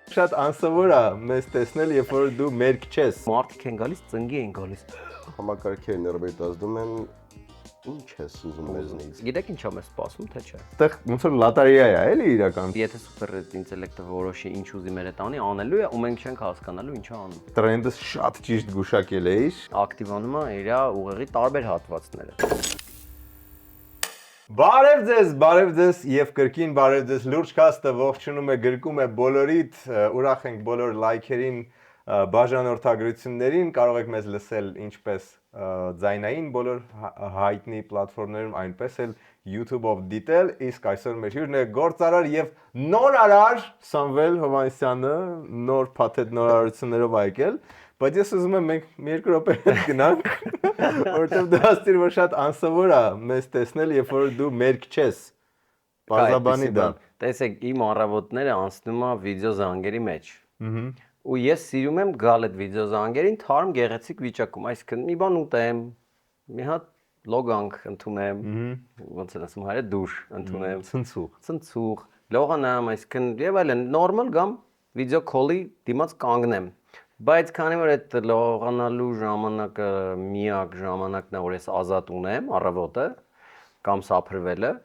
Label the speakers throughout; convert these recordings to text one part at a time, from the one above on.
Speaker 1: Շատ անսովոր է մեզ տեսնել, երբ որ դու մերկ չես։
Speaker 2: Մարդիկ են գալիս, ծնգի են գալիս։
Speaker 3: Համակարգերը ներբետ ազդում են ինչ ես ուզում մեզնից։
Speaker 2: Գիտեք ինչ եմ սպասում, թե չէ։
Speaker 1: Այդտեղ ոնց որ լոտարիա է, էլի իրական։
Speaker 2: Եթե սուպեր ինտելեկտը որոշի ինչ ուզի մեր հետ անի, անելու է ու մենք չենք հասկանալու ինչա անում։
Speaker 1: Տրենդը շատ ճիշտ գուշակել էիր։
Speaker 2: Ակտիվանում է իր ուղեղի տարբեր հատվածները։
Speaker 1: Բարև ձեզ եւ կրկին բարև ձեզ լուրջ կաստը ողջունում է գրկում է բոլորիդ, ուրախ ենք բոլոր լայքերին, բաժանորդագրություններին, կարող եք մեզ լսել ինչպես ձայնային բոլոր հայտնի պլատֆորմներում, այնպես էլ YouTube-ով դիտել, իսկ այսօր մեր հյուրն է գործարար եւ նորարար Սամվել Հովհաննիսյանը, նոր փաթեթ նորարարություններով եկել, բայց ես ուզում եմ մենք մի երկու րոպե գնանք, որովհետեւ դա ասիր որ շատ անսովոր է մեզ տեսնել, երբ որ դու մերկ չես։ Բազաբանի դա։
Speaker 2: Տեսեք, իմ առավոտները անցնում է վիդեո զանգերի մեջ։ Ու ես սիրում եմ գալ այդ վիդեո զանգերին թարմ գեղեցիկ վիճակում, այսինքն մի բան ուտեմ, մի հատ լոգանք ընդունեմ, ոնց են ասում հայերը դուշ ընդունեմ, ցնցուղ, լողանամ, այսինքն եւ այլն, նորմալ գամ վիդեո քոլի դիմաց կանգնեմ։ Բայց քանի որ այդ լողանալու ժամանակը միակ ժամանակն է, որ ես ազատ ունեմ առավոտը կամ սափրվելը,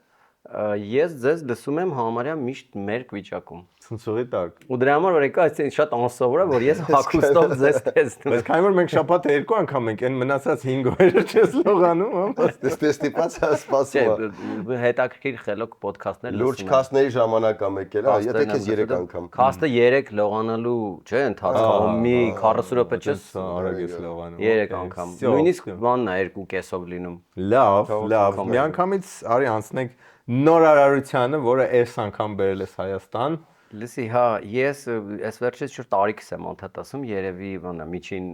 Speaker 2: ես ձեզ լսում եմ համարյա միշտ մերկ վիճակում։
Speaker 1: Ցնցուղի տակ։
Speaker 2: Ու դրա համար որ եկա այսինքն շատ անսովոր է, որ ես հագուստով ձեզ տեսնում։
Speaker 1: Բայց քանի որ մենք շաբաթը երկու անգամ ենք, այն մնացած 5 օրերը չես լողանում, հա։
Speaker 3: Ստիպած սպասում է։
Speaker 2: Հետաքրքիր խելոք ոդքասթներ
Speaker 3: լուրջ քաստների ժամանակ ա մեկել, եթե քեզ 3 անգամ։
Speaker 2: Քաստը 3 լողանալու, չէ, ընթացքում մի 40 րոպե չես
Speaker 1: արագ ես լողանում։
Speaker 2: 3 անգամ։ Նույնիսկ բանն է 2.5-ով լինում։
Speaker 1: Լավ։ Միանգամից արի անցնենք նորարարությանը, որը այս անգամ բերել ես Հայաստան։
Speaker 2: Լսի, հա, ես այս վերջից շուտ տարիքս եմ անդադասում, երևի բանա միջին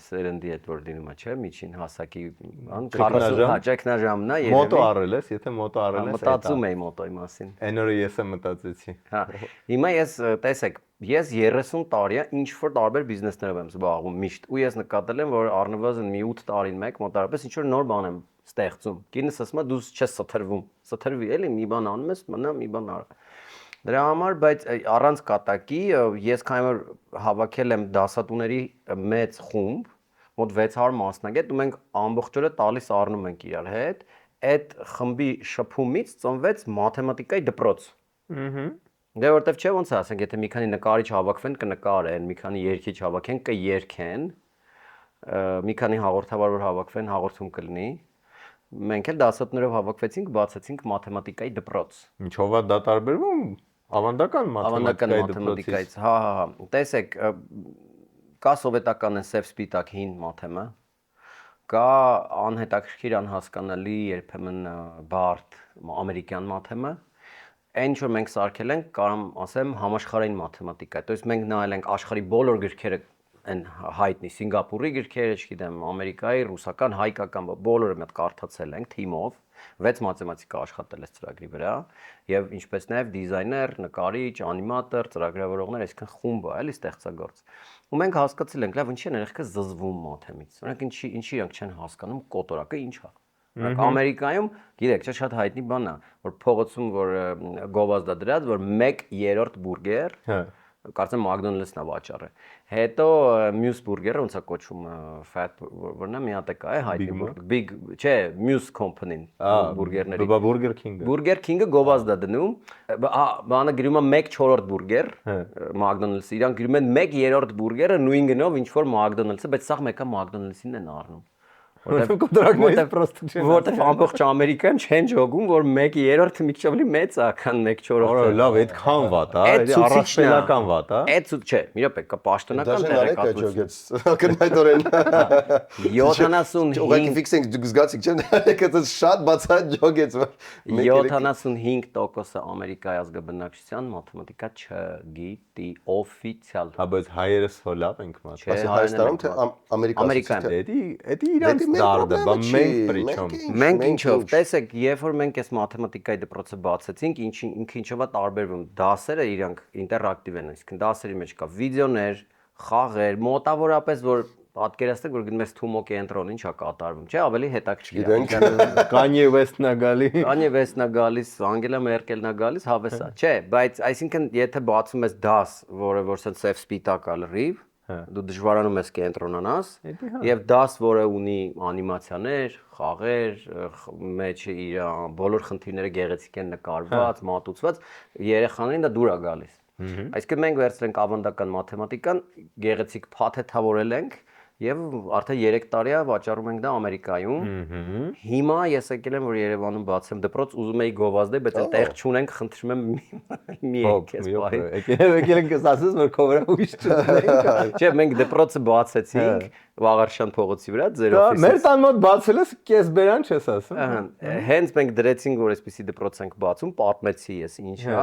Speaker 2: սերնդի հետ որ լինում է, չէ, միջին հասակի բան, 40 հաճեկնաժամն է, երևի։
Speaker 1: Մոտո առել ես, եթե մոտո առել ես,
Speaker 2: մտածում էի մոտոյի մասին։
Speaker 1: Այն օրը ես եմ մտածեցի։
Speaker 2: Հա, հիմա ես տեսեք, ես 30 տարի է ինչ որ տարբեր բիզնեսներով եմ զբաղվում միշտ, ու ես նկատել եմ, որ առնվազն մի 8 տարին մեկ մոտարապես ինչ որ նոր բան եմ ստեղծում։ Կինս ասում է դու չես սթրվում, սթրվի էլի մի բան անում ես, մնա մի բան արա։ Դրա համար, բայց առանց կատակի ես քանի որ հավաքել եմ դասատուների մեծ խումբ, մոտ 600 մասնագետ, ու մենք ամբողջ օրը տալիս առնում ենք իրար հետ, այդ խմբի շփումից ծնվեց մաթեմատիկայի դպրոց։ Դե որտեվ չէ ոնց է, ասենք, եթե մի քանի նկարիչ հավաքվեն, կնկարեն, մի քանի երգիչ հավաքեն, կերգեն, մի քանի հաղորդավար որ հավաքվեն, հաղորդում կլինի։ Մենք էլ դասատուներով հավաքվեցինք, բացեցինք մաթեմատիկայի դպրոց։
Speaker 1: Ինչով է դա տարբերվում ավանդական
Speaker 2: մաթեմատիկայից։ Հա։ Տեսեք, կա սովետական սև սպիտակ հին մաթեմը, կա անհետաքրքիր անհասկանալի երբեմն բարդ ամերիկյան մաթեմը, այն ինչ որ մենք սարքել ենք, կարամ ասեմ համաշխարհային մաթեմատիկա։ То есть մենք նայել ենք աշխարհի բոլոր գրքերը այն հայտնի Սինգապուրի գրքերը, չգիտեմ, Ամերիկայի, ռուսական, հայկական, բոլորը մեկ կարդացել ենք թիմով, 6 մաթեմատիկա աշխատել ես ծրագրի վրա, եւ ինչպես նաեւ դիզայներ, նկարիչ, անիմատոր, ծրագրավորողներ, այսինքն խումբ է, էլի ստեղծագործ։ Ու մենք հասկացել ենք, լավ, ինչի են երեխեքը զզվում մաթեմից։ Օրինակ ինչի իրանք չեն հասկանում կոտորակը ինչ է։ Օրինակ Ամերիկայում, գիտեք, չէ, շատ հայտնի բան է, որ փողոցում որ գովազդա դրած, որ 1/3 բուրգեր, կարծեմ McDonald's-ն է վաճառը։ Հետո մյուս բուրգերը ոնց է կոչվում, fat որն է մի հատ է կա, հայտնի big, չէ, մյուս company-ն բուրգերների։
Speaker 1: Burger King-ը։
Speaker 2: Burger King-ը գովազդա դնում, բանը գրում է 1/4 բուրգեր McDonald's-ը, իրանք գրում են 1/3 բուրգերը նույն գնով ինչ որ McDonald's-ը, բայց սա մեկը McDonald's-ին են առնում։ Որտեվ ամբողջ Ամերիկայում չեն ճոգում, որ 1/3 մի քիչ ավելի մեծ է, քան 1/4։
Speaker 1: Օ, լավ, այդքան վատ է, էլի առասպելական վատ է։
Speaker 2: Այդ չէ, մի րոպե, կա պաշտոնական
Speaker 3: տեղեկատվություն։ Ակնհայտորեն
Speaker 2: 75
Speaker 3: ուղղակի ֆիքսենք զգացիք չէ՞, դա շատ բացած ջոգեց։
Speaker 2: 75%-ը Ամերիկայի ազգաբնակչության մաթեմատիկա չգիտի օֆիցիալ։
Speaker 1: Հա, բայց հայերս հո լավ ենք մաթեմատիկա։
Speaker 3: Հայաստանում թե Ամերիկայում։
Speaker 1: Դա իրանց դարդը, բա մենք պրիչոմ։
Speaker 2: Մենք ինչով, տեսեք, երբ որ մենք այս մաթեմատիկայի դպրոցը բացեցինք, ինքը ինչով է տարբերվում, դասերը իրանք ինտերակտիվ են, այսինքն դասերի մեջ կա վիդեոներ, խաղեր, մոտավորապես որ պատկերացրեք, որ գնում ես Թումո կենտրոն, ի՞նչ է կատարվում, չէ՞, ավելի հետաքրքիր է։
Speaker 3: Գիտենք։
Speaker 1: Kanye West-ն է գալի։
Speaker 2: Kanye West-ն է գալիս, Անգելա Մերկելն է գալիս, հավեսա։ Չէ, բայց այսինքն եթե բացում ես դաս, որը որ սենց սև սպիտակ է լրիվ, դու դժվարանում ես կենտրոնանաս, եւ դաս, որը ունի անիմացիաներ, խաղեր, մեջը իր բոլոր խնդիրները գեղեցիկ են նկարված, մատուցված, երեխաներին դա դուր է գալիս։ Այսինքն մենք վերցրենք ավանդական մաթեմատիկան, գեղեցիկ փաթեթավորել ենք եւ արդեն 3 տարի է վաճառում ենք դա Ամերիկայում։ Հիմա ես եկել եմ որ Երևանում բացեմ դպրոց, ուզում էի գովազդել, բայց այդտեղ չունենք, խնդրում եմ մի եկես բայ։
Speaker 1: Եկել ենք ասես որ քո վրա ուրիշ չունենք։
Speaker 2: Չէ, մենք դպրոցը բացեցինք Վաղարշան փողոցի վրա, ձեր օֆիսը։
Speaker 1: Մեր տան մոտ բացել ես կես բերան չես ասում։
Speaker 2: Հենց մենք դրեցինք որ այսպեսի դպրոց ենք բացում, պատմեցի ես ինչա,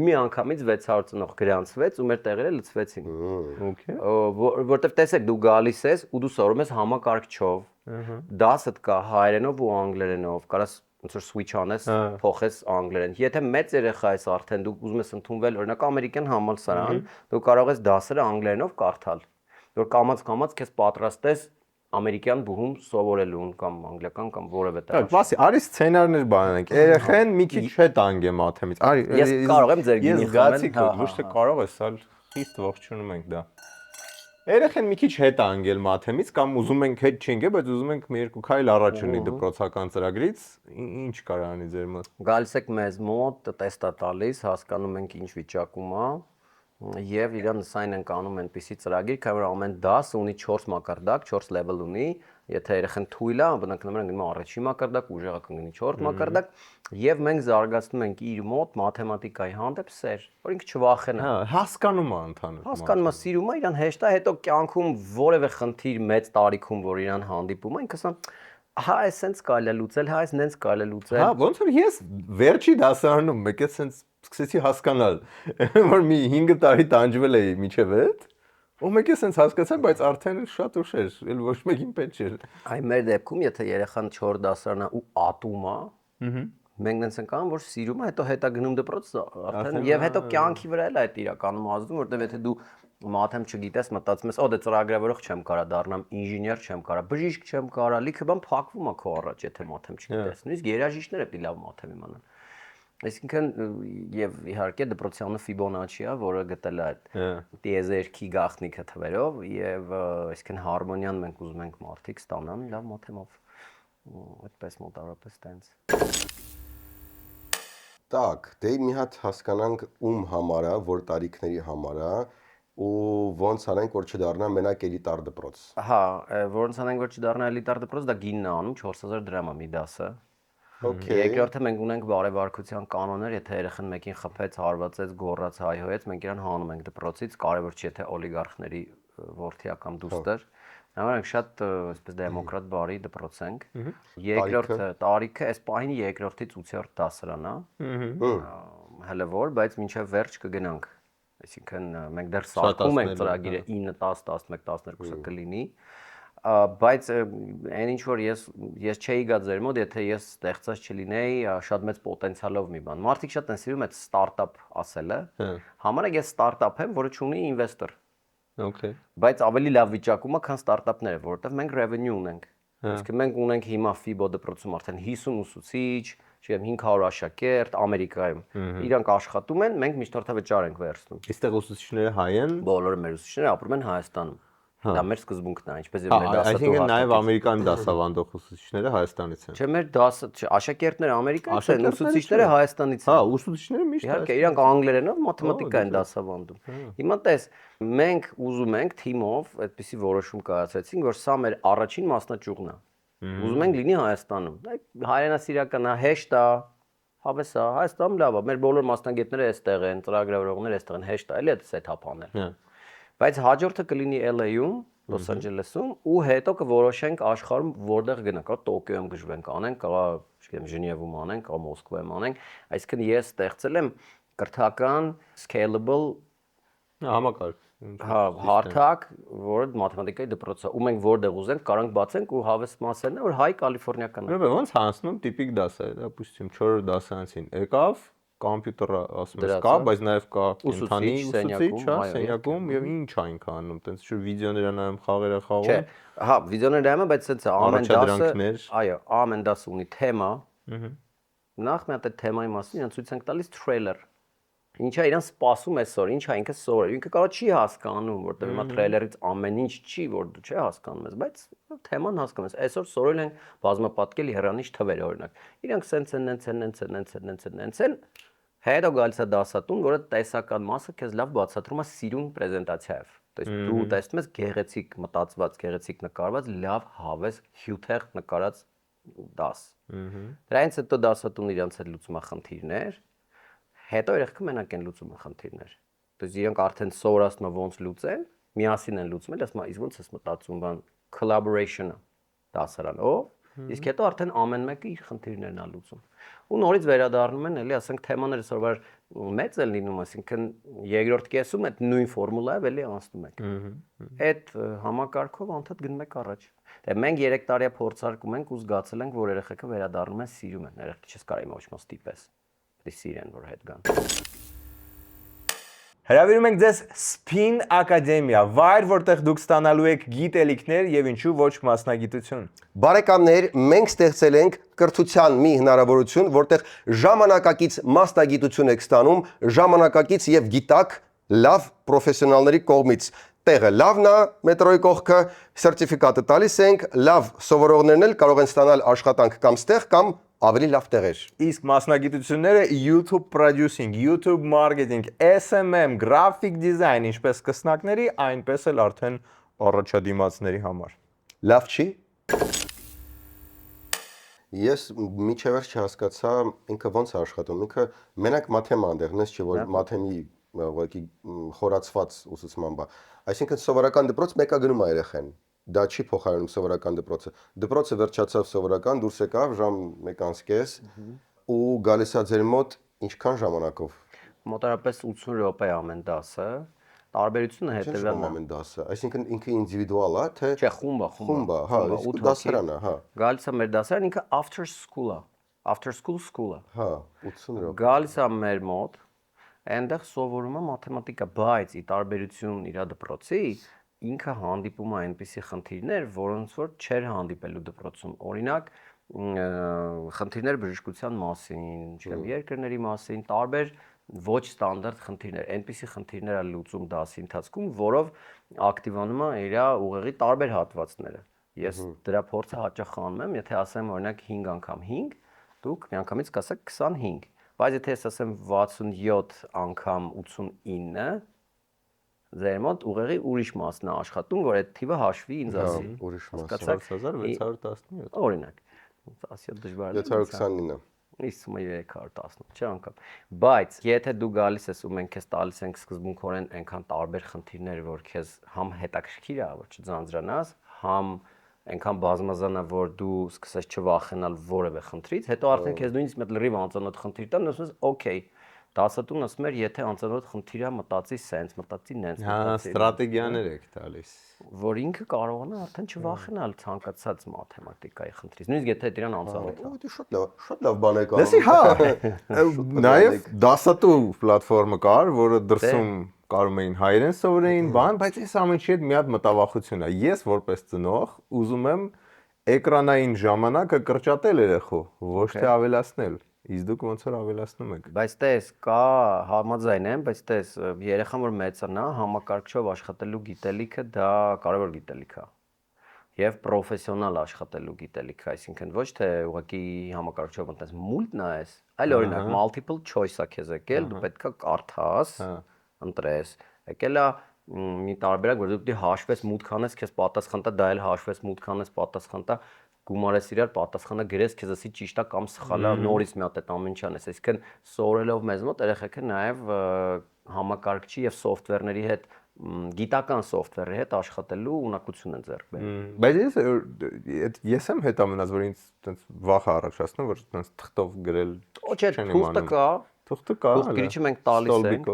Speaker 2: մի անգամից 600 ծնող գրանցվեց ու մեր տեղերը լցվեցին։
Speaker 1: Okay։
Speaker 2: Որտեվ տեսեք դու գալիս ես ու դու սովորում ես համակարգչով, դասդ կա հայերենով ու անգլերենով, կարաս ոնց որ switch անես, փոխես անգլերեն։ Եթե մեծ երեխա ես արդեն դու ուզում ես ընդունվել օրինակ ամերիկյան համալսարան, դու կարող ես դասերը անգլերենով կարդալ, որ կամաց քեզ պատրաստես ամերիկյան բուհում սովորելուն կամ անգլիական կամ որևէ տեղ։
Speaker 1: Վասի, արի սցենարներ բանանենք։ Երեխեն մի քիչ հետ անգե մաթեմից։ Արի,
Speaker 2: ես կարող եմ ձեր գինի խմել։
Speaker 1: Ես գացի քո, ոչ թե կարող ես, այլ խիստ ողջունում ենք դա։ Երեխեն մի քիչ հետ անգել մաթեմից կամ ուզում ենք հետ չընկե, բայց ուզում ենք մի երկու քայլ առաջ լինի դպրոցական ծրագրից, ինչ կարող անի ձեր մոտ։
Speaker 2: Գալիս եք մեզ մոտ, տեստա տալիս, հասկանում ենք ինչ վիճակում է, եւ իրան սայն ենք անում այնպիսի ծրագիր, որ ամեն դաս ունի 4 մակարդակ, 4 level ունի, եթե երեխան թույլ է, բնականաբար գնում է առաջին մակարդակ, ուժեղը կգնի 4 մակարդակ, եւ մենք զարգացնում ենք իր մոտ մաթեմատիկայի հանդեպ սեր, որ ինքը չվախենա։
Speaker 1: Հասկանում է ընդհանուր։
Speaker 2: Հասկանում է, սիրում է, իրան հեշտ է, հետո կյանքում որևէ խնդիր մեծ տարիքում, որ իրան հանդիպում է, ինքը ասում հա, այսենց կարելի է լուծել, հա, այսենց կարելի է լուծել։
Speaker 1: Հա, ոնց որ ես վերջի դասարանում մեկ է սենց սկսեցի հասկանալ, որ մի 5 տարի տանջվել էի միջև այդ, ու մեկ է սենց հասկացա, բայց արդեն շատ ուշ էր, էլ ոչ մեկին պետք չէր։
Speaker 2: Այ մեր դեպքում, եթե երեխան 4 դասարանա ու ատում է, մենք նենց ենք անում, որ սիրում է, հետո հետա գնում դպրոց արդեն եւ հետո կյանքի վրա էլ է այդ իրականում ազդում, որտեվ եթե դու մաթեմ չգիտես, մտածում ես, դե ծրագրավորող չեմ կարա դառնամ, ինժեներ չեմ կարա, բժիշկ չեմ կարա, լիքը բան փակվում է քո առաջ, եթե մաթեմ չգիտես։ Նույնիսկ երաժիշտները պետք է լավ մաթեմ իմանան։ Այսինքն եւ իհարկե դպրոցյանը Ֆիբոնաչի է, որը գտել է այդ տիեզերքի գաղտնիքը թվերով եւ այսինքն հարմոնիան մենք ուզում ենք մարդիկ ստանան լավ մաթեմով։ Այդպես մոտավորապես տենց։
Speaker 3: Так, դե մի հատ հասկանանք ում համար է, որ տարիքների համար է ու ոնց անենք որ չդառնա մենակ էլիտար դպրոց։
Speaker 2: Հա, ոնց անենք որ չդառնա էլիտար դպրոց, դա գինն է անում 4000 դրամ է մի դասը։
Speaker 3: Okay։
Speaker 2: Երկրորդը մենք ունենք բարեվարկության կանոններ, եթե երեխան մեկին խփեց, հարվածեց, գոռաց, հայհոյեց, մենք իրան հանում ենք դպրոցից, կարևոր չի եթե օլիգարխների որդի կամ դուստր։ Համար ենք շատ այսպես դեմոկրատ բարի դպրոց ենք։ Երկրորդը տարիքը, այս պահին երկրորդից 8-րդ դասարան է։ Հələ որ, բայց մինչև վերջ կգնանք։ Այսինքն մենք դեռ սարքում ենք ծրագիրը 9, 10, 11, 12-ը կլինի։ Բայց այն ինչ որ ես չէի գա ձեր մոտ, եթե ես ստեղծած չլինեի շատ մեծ պոտենցիալով մի բան։ Մարդիկ շատ են սիրում այդ ստարտափ ասելը։ Համարեք ես ստարտափ եմ, որը ունի ինվեստոր։
Speaker 1: Okay։
Speaker 2: Բայց ավելի լավ վիճակում է, քան ստարտափները, որովհետև մենք revenue ունենք։ Այսինքն մենք ունենք հիմա FIBO դպրոցում արդեն 50 ուսուցիչ, չեմ 500 աշակերտ Ամերիկայում։ Իրանք աշխատում են, մենք միջնորդավճար ենք վերցնում։
Speaker 1: Այստեղ ուսուցիչները հայ են։
Speaker 2: Բոլորը մեր ուսուցիչները ապրում են Հայաստանում։ Դա մեր սկզբունքն է, ինչպես եւ մեր դասատու։
Speaker 1: Այսինքն նաև Ամերիկան դասավանդող ուսուցիչները Հայաստանից են։
Speaker 2: Չէ, մեր դասը, աշակերտները Ամերիկայից են, ուսուցիչները Հայաստանից են։
Speaker 1: Հա, ուսուցիչները միշտ
Speaker 2: Իհարկե, իրանք անգլերենով մաթեմատիկա են դասավանդում։ Հիմա տես, մենք ուզում ենք թիմով այդպիսի որոշում կայացրեցինք, որ սա մեր առաջին մասնաճյուղն է։ Ուզում ենք լինի Հայաստանում։ Հայրենասիրական է, հեշտ է, հավես է, Հայաստանում լավ է։ Մեր բոլոր մասնագետները այստեղ են, ծրագրավորողները այստեղ են, հեշտ է, էլի այդ սեթափ անել։ Բայց հաջորդը կլինի LA-ում, Լոս Անջելեսում ու հետո կորոշենք աշխարհում որտեղ գնանք, կա Տոկիոյում գժվենք անենք, կա, չգիտեմ, Ժնևում անենք, կա Մոսկվայում անենք, այսինքն ես ստեղծել եմ կրթական scalable
Speaker 1: համակարգ։
Speaker 2: Հա, հարթակ, որը մաթեմատիկայի դպրոց է, ու մենք որտեղ ուզենք կարանք բացենք ու հավես մասերն է, որ հայ կալիֆոռնիական է։
Speaker 1: Ուրեմն ոնց հանցնում տիպիկ դասը, դապուստիմ 4 դասարանցին եկավ, կոմպյուտերը ասում ես
Speaker 2: Դրած,
Speaker 1: կա,
Speaker 2: հա։
Speaker 1: բայց նաև կա
Speaker 2: Ուսուցիչ,
Speaker 1: կենթանի ուսուցիչ,
Speaker 2: սենյակում,
Speaker 1: հա,
Speaker 2: այո,
Speaker 1: սենյակում եւ ինչ այն կանում, տենց շուտ վիդեոներ նայում, խաղերը
Speaker 2: Չէ,
Speaker 1: խաղում։
Speaker 2: հա, վիդեոներ նայում եմ, բայց սենց է, ամեն դասը,
Speaker 1: Առաջադրանքներ։
Speaker 2: այո, ամեն դասը ունի թեմա։
Speaker 1: Ահա։
Speaker 2: Նախ մի հատ այդ թեմայի մասին իրան ցույց ենք տալիս թրեյլեր։ Ինչա իրան սպասում այսօր, ինչա ինքը սովոր, ինքը կարող չի հասկանում, որտեղ հիմա թրեյլերից ամեն ինչ չի, որ դու չի հասկանում ես, բայց թեման հասկանում ես։ Այսօր սովորել են բազմապատկել հեռանիշ թվեր օրինակ։ Իրանք սենց են, հետո գալիս է դասատուն, որը տեսական մասը քեզ լավ բացատրում է սիրուն պրեզենտացիայով։ То есть դու տեսնում ես գեղեցիկ մտածված, գեղեցիկ նկարված, լավ հավես, հյութեղ նկարած դաս։ Դրանից հետո դասատունը իրանց հետ լուծում է խնդիրներ, հետո երեխքը մենակ են լուծում են խնդիրներ։ То есть իրենք արդեն սովորացնում են ոնց լուծեն, միասին են լուծում, ասում են, իսկ ոնց ես մտածում բան collaboration-ը դասարանով, իսկ հետո արդեն ամեն մեկը իր խնդիրներն է լուծում։ Ու նորից վերադառնում են, էլի ասենք թեմաները սովոր մեծ են լինում, այսինքն երկրորդ կեսում այդ նույն ֆորմուլայով էլի անցնում եք։ Այդ համակարգով անդադ գնում եք առաջ։ Դե մենք 3 տարի փորձարկում ենք ու զգացել ենք, որ երեխեքը վերադառնում են, սիրում են, երեխեքը չես կարող ոչ ոք ստիպես։ Դե սիրեն, որ հետ գան։
Speaker 1: Հրավիրում ենք ձեզ Spin Academia, վայր, որտեղ դուք ստանալու եք գիտելիքներ եւ ինչու ոչ մասնագիտություն։
Speaker 3: Բարեկամներ, մենք ստեղծել ենք կրթության մի հնարավորություն, որտեղ ժամանակակից մասնագիտություն եք ստանում, ժամանակակից եւ գիտակ լավ պրոֆեսիոնալների կողմից։ Տեղը լավն է, մետրոյի կողքը, սերտիֆիկատը տալիս ենք, լավ սովորողներն էլ կարող են ստանալ աշխատանք կամ ստեղ կամ ավելի լավ տեղեր։
Speaker 1: Իսկ մասնագիտությունները YouTube producing, YouTube marketing, SMM, graphic design, ինչպես սկսնակների, այնպես էլ արդեն առաջադիմացների համար։
Speaker 3: Լավ չի։ Ես միջև վերջ չհասկացա ինքը ոնց է աշխատում։ Ինքը մենակ մաթեմա այնտեղ, նես չէ որ մաթեմի ուղղակի խորացված ուսուցման բա։ Այսինքն սովորական դպրոց մեկա գնում է երեխան։ Դա չի փոխարինում սովորական դպրոցը։ Դպրոցը վերջացավ սովորական, դուրս եկավ ժամ 1:30 ու գալիս է ձեր մոտ ինչքան ժամանակով։
Speaker 2: Մոտարապես 80 րոպե ամեն դասը, տարբերությունը հետևյալն է։
Speaker 3: Ամեն դասը, այսինքն ինքը ինդիվիդուալ է, թե
Speaker 2: Չէ, խումբը,
Speaker 3: հա, դասարան է, հա։
Speaker 2: Գալիս է մեր դասարան, ինքը after school է, after school school-ը։
Speaker 3: Հա, 80 րոպե։
Speaker 2: Գալիս է մեր մոտ, այնտեղ սովորում է մաթեմատիկա, բայց ի տարբերություն իր դպրոցի, ինքը հանդիպում է այնպիսի խնդիրներ, որոնց որ չէր հանդիպելու դպրոցում։ Օրինակ, խնդիրներ բժշկության մասին, չգիտեմ, երկրների մասին, տարբեր ոչ ստանդարտ խնդիրներ, այնպիսի խնդիրներ է լուծում դասի ընթացքում, որով ակտիվանում է իր ուղեղի տարբեր հատվածները։ Ես դրա փորձը հաճախ անում եմ, եթե ասեմ օրինակ 5 անգամ 5, դուք միանգամից կասեք 25, բայց եթե ես ասեմ 67 անգամ 89, ձեր մոտ ուղեղի ուրիշ մասն է աշխատում, որ այդ թիվը հաշվի ինձ ասի։
Speaker 3: Ուրիշ մաս։
Speaker 1: 4617
Speaker 2: Օրինակ, ասիա դժվար է։
Speaker 3: 729։
Speaker 2: 5318, չէ՞ անգամ։ Բայց եթե դու գալիս ես ու մենք քեզ տալիս ենք սկզբունքորեն այնքան տարբեր խնդիրներ, որ քեզ համ հետաքրքիր է, որ չձանձրանաս, համ այնքան բազմազան է, որ դու սկսես չվախենալ որևէ խնդրից, հետո արդեն քեզ նույնիսկ մի լրիվ անծանոթ խնդիր տան, ասում ես, օքեյ, դասատուն ասում էր, եթե անծանոթ խնդիր է, մտածի սենց, մտածի նենց,
Speaker 1: Հա, ստրատեգիաներ եք տալիս։
Speaker 2: Որ ինքը կարողանա արդեն չվախենալ ցանկացած մաթեմատիկայի խնդրից։ Նույնիսկ եթե դրան անծանոթ է։
Speaker 3: Դե շատ լավ բան եք անում։
Speaker 1: Լսի, հա, նաև դասատու պլատֆորմը կար, որը դրսում կարում էին հայերեն սովորեին, բան, բայց այս ամենի հետ մի հատ մտավախություն է։ Ես որպես ծնող ուզում եմ էկրանային ժամանակը կրճատել երեխու, ոչ թե ավելացնել։ Իսկ դուք ոնց որ ավելացնում եք։
Speaker 2: Բայց տես, կա համաձայն եմ, բայց տես, երեխան որ մեծանա, համակարգչով աշխատելու գիտելիքը դա կարևոր գիտելիք է։ Եվ պրոֆեսիոնալ աշխատելու գիտելիք, այսինքն ոչ թե ուղղակի համակարգչով այնպես մուլտ նայես, այլ օրինակ multiple choice-ա քեզ եկել, դու պետքա կարդաս, ընտրես։ Եկել է մի տարբերակ, որ դու պետք է հաշվես մուտք անես, քեզ պատասխան տա, դա էլ հաշվես մուտք անես, պատասխան տա, գումարես իրար, պատասխանը գրես, քեզ ասի ճիշտ է կամ սխալ է, նորից մի հատ այդ ամեն ինչ անես։ Այսինքն սովորելով մեզ մոտ երեխեքը նաև համակարգչի եւ սոֆթվերների հետ գիտական սոֆթվերի հետ աշխատելու ունակություն են ձեռք բերում։
Speaker 1: Բայց ես եմ հետամնաց, որ ինձ այդպես վախ առաջացնում, որ այդպես թղթով գրել։
Speaker 2: Չէ, թուղթը կա,
Speaker 1: Թուղթը կա,
Speaker 2: թուղթ գրիչը մենք տալիս ենք։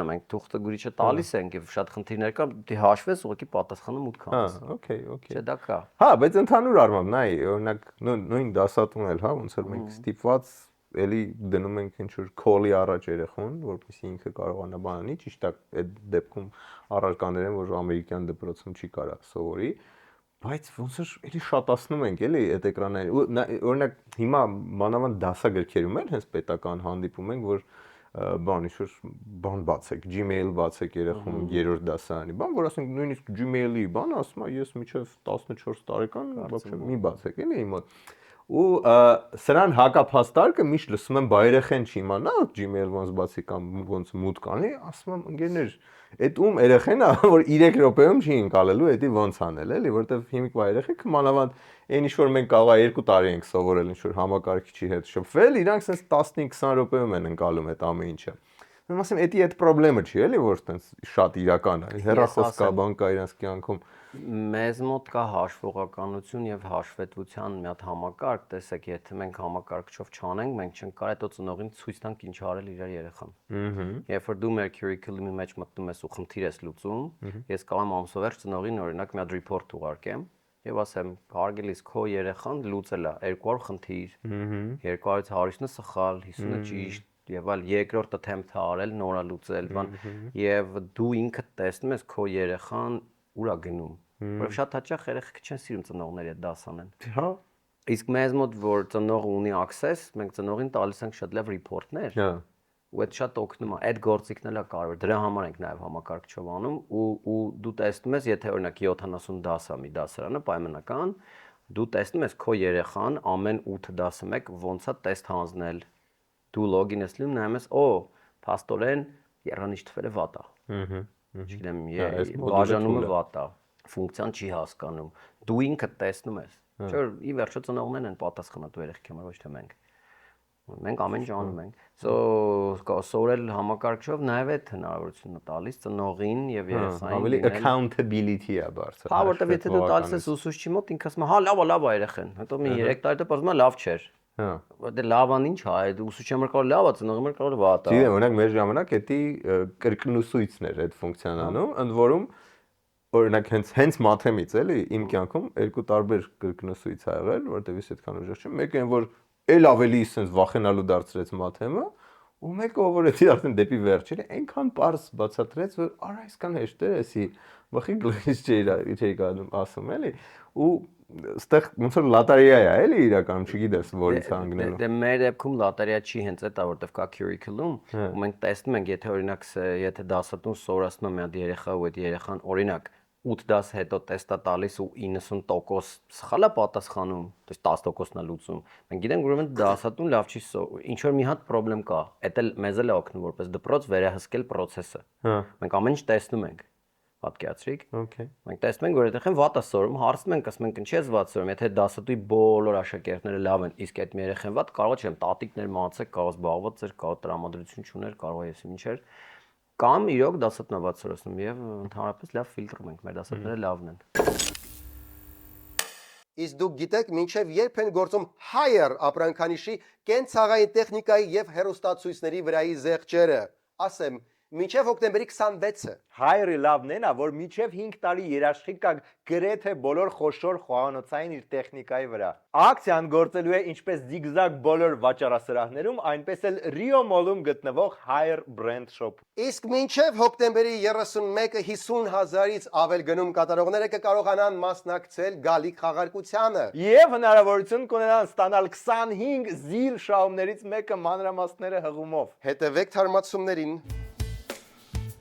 Speaker 2: Մենք թուղթը գրիչը տալիս ենք եւ շատ խնդիրներ կան, դու հաշվես, ուղղակի պատասխանը մուտք անես։
Speaker 1: օքեյ։
Speaker 2: Չէ, դա կա։
Speaker 1: Հա, բայց ընդհանուր առմամբ նայ, օրինակ նույն դասատուն էլ, հա, ոնց որ մենք ստիպված էլի դնում ենք ինչ-որ call-ի առաջ երեխուն, որպեսզի ինքը կարողանա բան անի, ճիշտ է, այդ դեպքում առարկաներ են, որ ամերիկյան դպրոցում չի կարա սովորի, բայց ոնց որ էլի շատացնում ենք էլի այդ էկրանային։ Օրինակ հիմա մանավանդ դասագրքերում էլ հենց պետական հանդիպում ենք, որ բան ինչ-որ բան բացեք, Gmail բացեք երեխուն 3-րդ դասարանի, բան, որ ասենք նույնիսկ Gmail-ի բան ասում է, ես մինչև 14 տարեկան вообще մի բացեք, էլի իմ մոտ։ Ու սրան հակափաստարկը միշտ լսում եմ բայերեխեն չի իմանա Gmail ոնց բացի կամ ոնց մուտք անի, ասում եմ ընկերներ, այդ ում երեխեն է, որ 3 րոպեում չի ընկալելու, էդի ոնց անել, էլի, որտեվ հիմիկվա երեխեքը մանավանդ այն ինչ որ մենք կարող է 2 տարի ենք սովորել ինչ որ համակարգիչի հետ շփվել, իրանք sense 15-20 րոպեում են ընկալում այդ ամեն ինչը։ Mən ասեմ, էդի այդ խնդրեմը չի, էլի, որ տենց շատ իրական է։ Հեռախոս կա, բան կա իրանց կյանքում։
Speaker 2: Մեզ մոտ կա հաշվողականություն եւ հաշվետվության մի հատ համակարգ, տեսեք, եթե մենք համակարգչով չանենք, մենք չենք կարող այդ ծնողին ցույց տանք ինչ արել իր երեխան։ Երբ որ դու մեր curriculum-ի մեջ մտնում ես ու խնդիր ես լուծում, ես կարող եմ ամսովեր ծնողին օրինակ մի հատ report ուղարկեմ եւ ասեմ, հարգելիս քո երեխան լուծել է 200 խնդիր, 200-ից 100-ը սխալ, 50-ը ճիշտ եւ այլ երկրորդ attempt-ը արել, նորա լուծել, բան, եւ դու ինքդ տեսնում ես քո երեխան ուր է գնում։ Որովհետեւ շատ հաճախ երեխեքը չեն սիրում ծնողների հետ դաս անեն։
Speaker 1: Հա։
Speaker 2: Իսկ մեզ մոտ որ ծնողը ունի access, մենք ծնողին տալիս ենք շատ լավ report-ներ։
Speaker 1: Հա։
Speaker 2: Ու այդ շատ օգնում է, այդ գործիքն էլ է կարևոր։ Դրա համար ենք նաև համակարգչով անում ու դու տեսնում ես, եթե օրինակ 70 դաս է մի դասարանը պայմանական, դու տեսնում ես քո երեխան ամեն 8 դասը մեկ ոնց է տեստ հանձնել։ Դու լոգին ես լում նայում ես, փաստորեն երանիչ թվերը վատ է։ Չգիտեմ, բաժանումը վատ է, ֆունկցիան չի հասկանում։ Դու ինքդ տեսնում ես։ Չէ՞ որ ի վերջո ծնողներն են պատասխանատու երեխեքի համար, ոչ թե մենք։ Մենք ամեն ինչ անում ենք։ Սովորել համակարգչով նաև այդ հնարավորությունը տալիս ծնողին եւ երեխային։
Speaker 1: Ավելի accountability է բարձր։
Speaker 2: Հա, որտեվ եթե դու տալիս ես ուսուցչի մոտ, ինքը ասում է, հա, լավ է երեխան։ Հետո մի 3 տարի հետո ասում է լավ չէր։
Speaker 1: Հա։
Speaker 2: Որտե լավան ինչ է, այդ ուսուցչի համար կարող լավ է, ծնողի համար կարող վատ է։
Speaker 1: Գիտեմ, օրինակ մեր ժամանակ էդի կրկնուսույցն էր այդ ֆունկցիան անում, ընդ որում օրինակ հենց մաթեմից էլի իմ կյանքում երկու տարբեր կրկնուսույց ա եղել, որտեվ ես այդքան ուժեղ չեմ։ Մեկը այն որ էլ ավելի sense վախենալու դարձրեց մաթեմը, ու մեկը որ էդի արդեն դեպի վերջերը այնքան པարզ բացատրեց, որ արա այսքան հեշտ է, էսի վախի գլխից չէի ասում էլի, ու ստեղ ոնց որ լոտարիա է, էլի իրականում չգիտես որից հանգնելու։
Speaker 2: Դե մեր դեպքում լոտարիա չի հենց այդ, որտեվ կա curriculum, ու մենք տեսնում ենք, եթե օրինակ եթե դասատուն սովորացնում է մի հատ երեխա ու այդ երեխան օրինակ 8 դաս հետո տեստա տալիս ու 90% սխալ է պատասխանում, то есть 10%-ն է լուծում։ Մենք գիտենք, ուրեմն դասատուն լավ չի ինչ որ մի հատ խնդրեմ կա։ Էդ էլ մեզ էլ է օգնում որպես դպրոց վերահսկել process-ը։
Speaker 1: Հա։
Speaker 2: Մենք ամեն ինչ տեսնում ենք։ Պատկերացրիք։
Speaker 1: Okay։
Speaker 2: Մենք տեսնում ենք, որ երեխան վատ է սովորում, հարցնում ենք, ասում ենք, ինչի՞ ես վատ սովորում։ Եթե դասատուի բոլոր աշակերտները լավ են, իսկ այդ մի երեխան վատ, կարող չեմ տատիկներ մացեք, կարող զբաղված էր, կարող տրամադրություն չուներ, կարող է եսի ինչեր։ Կամ իրոք դասատնա վատ սովորում եւ ընդհանրապես լավ ֆիլտրում ենք, մեր դասատները լավն են։
Speaker 3: Իսկ դուք գիտեք, մինչև երբ են գործում higher ապրանքանիշի կենցաղային տեխնիկայի եւ հեռուստացույցների վրայի զեղչերը։ Ասեմ, մինչև հոկտեմբերի 26-ը։
Speaker 1: Հայրը լավն է, որ մինչև 5 տարի երաշխիք կա գրեթե բոլոր խոշոր խոհանոցային իր տեխնիկայի վրա։ Ակցիան գործելու է ինչպես Zigzag բոլոր վաճառասրահներում, այնպես էլ Rio Mall-ում գտնվող Higher Brand Shop։
Speaker 3: Իսկ մինչև հոկտեմբերի 31-ը 50,000-ից ավել գնում կատարողները կկարողանան մասնակցել գալիք խաղարկությանը։
Speaker 1: Եվ հնարավորություն կունենան ստանալ 25 զիլ շահումներից մեկը մանրամասները հղումով։
Speaker 3: Հետևեք թարմացումներին։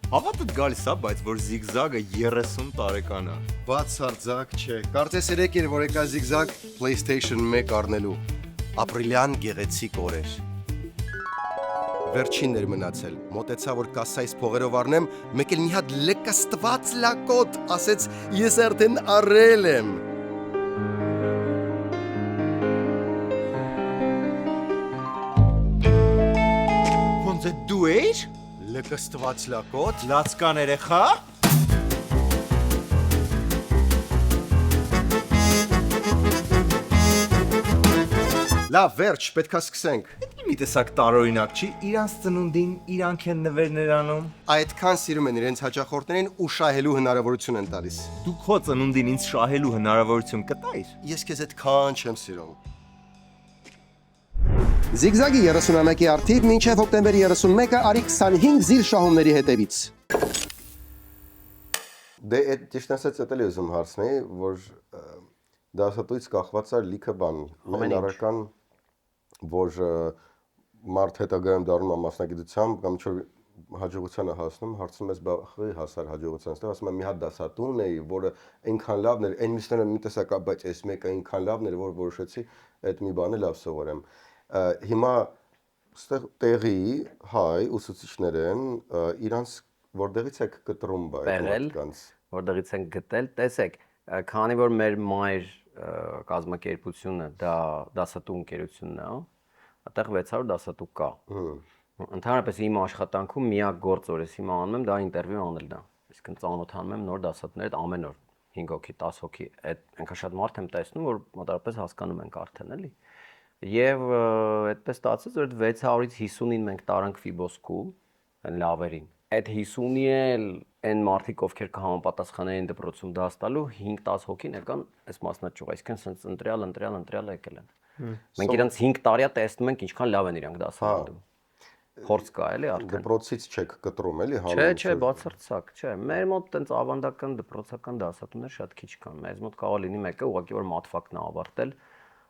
Speaker 1: Հավատդ գալիս է, բայց որ Zigzag-ը 30 տարեկան է։
Speaker 3: Բացարձակ չէ։ Կարծես երեք էր որ եկա Zigzag PlayStation 1 առնելու։ Ապրիլյան գեղեցիկ օրեր։ Վերջիններ մնացել։ Մոտեցա որ կասայից փողերով առնեմ, մեկ էլ մի հատ լկստված լակոտ, ասեց ես արդեն առել եմ։
Speaker 1: Ոնց է դու ես։
Speaker 3: Լկստված լակոտ։
Speaker 1: Լացկան երեխա։
Speaker 3: Լավ, վերջ, պետքա սկսենք։
Speaker 1: Մի տեսակ տարօրինակ չի, իրանց ծնունդին իրանք են նվերներ անում։
Speaker 3: Այդքան սիրում են իրենց հաճախորդներին ու շահելու հնարավորություն են տալիս։
Speaker 1: Դու քո ծնունդին ինձ շահելու հնարավորություն կտայիր։
Speaker 3: Ես քեզ այդքան չեմ սիրում։
Speaker 4: Զիգզագի 31-ի արդիվ մինչև հոկտեմբերի 31-ը արի 25 զիր շահումների հետևից։
Speaker 3: Դե այդ ճիշտ ասած էդ էլի ուզում հարցնեի, որ դասատուից կախված է լիքը բան։ Ամեն առական, որ մարդ հետագայում դառնում է մասնագիտությամբ կամ ինչ-որ հաջողության է հասնում, հարցնում ես բախի հասար հաջողության, ստեղ ասում եմ մի հատ դասատուն էի, որը այնքան լավն էր, այն մյուսները մի տեսակ է, բայց այս մեկը այնքան լավն էր, որ որոշեցի այդ մի բանը լավ սովորեմ։ Հիմա ստեղ տեղի հայ ուսուցիչներ են, իրանց որտեղից եք կտրում բա այդ մարդկանց։
Speaker 2: Որտեղից են գտել, տեսեք, քանի որ մեր մայր կազմակերպությունը դա դասատու ընկերությունն է, այդտեղ 600 դասատու կա։ Ընդհանրապես իմ աշխատանքում միակ գործ որ ես հիմա անում եմ դա ինտերվյու անելն է։ Այսինքն ծանոթանում եմ նոր դասատուների հետ ամեն օր 5 հոգի, 10 հոգի, այդ այնքան շատ մարդ եմ տեսնում, որ մոտավորապես հասկանում ենք արդեն էլի։ Եվ այդպես ստացվեց, որ 600-ից 50-ին մենք տարանք FIBO School, այն լավերին։ Այդ 50-ի էլ այն մարդիկ, ովքեր կհամապատասխանեին դպրոցում դաս տալու, 5-10 հոգին եկան այս մասնաճյուղ, այսինքն sense ընտրյալ եկել են։ Մենք իրանց 5 տարիա տեսնում ենք ինչքան լավ են իրանք դասավանդում։ Փորձ կա էլի արդեն։
Speaker 3: Դպրոցից չեք կտրում էլի
Speaker 2: Չէ, բացարձակ, չէ։ Մեր մոտ տենց ավանդական դպրոցական դասատուներ շատ քիչ կան։ Մեզ մոտ կարող լինի մեկը ուղղակի որ մաթֆակն է ավարտել,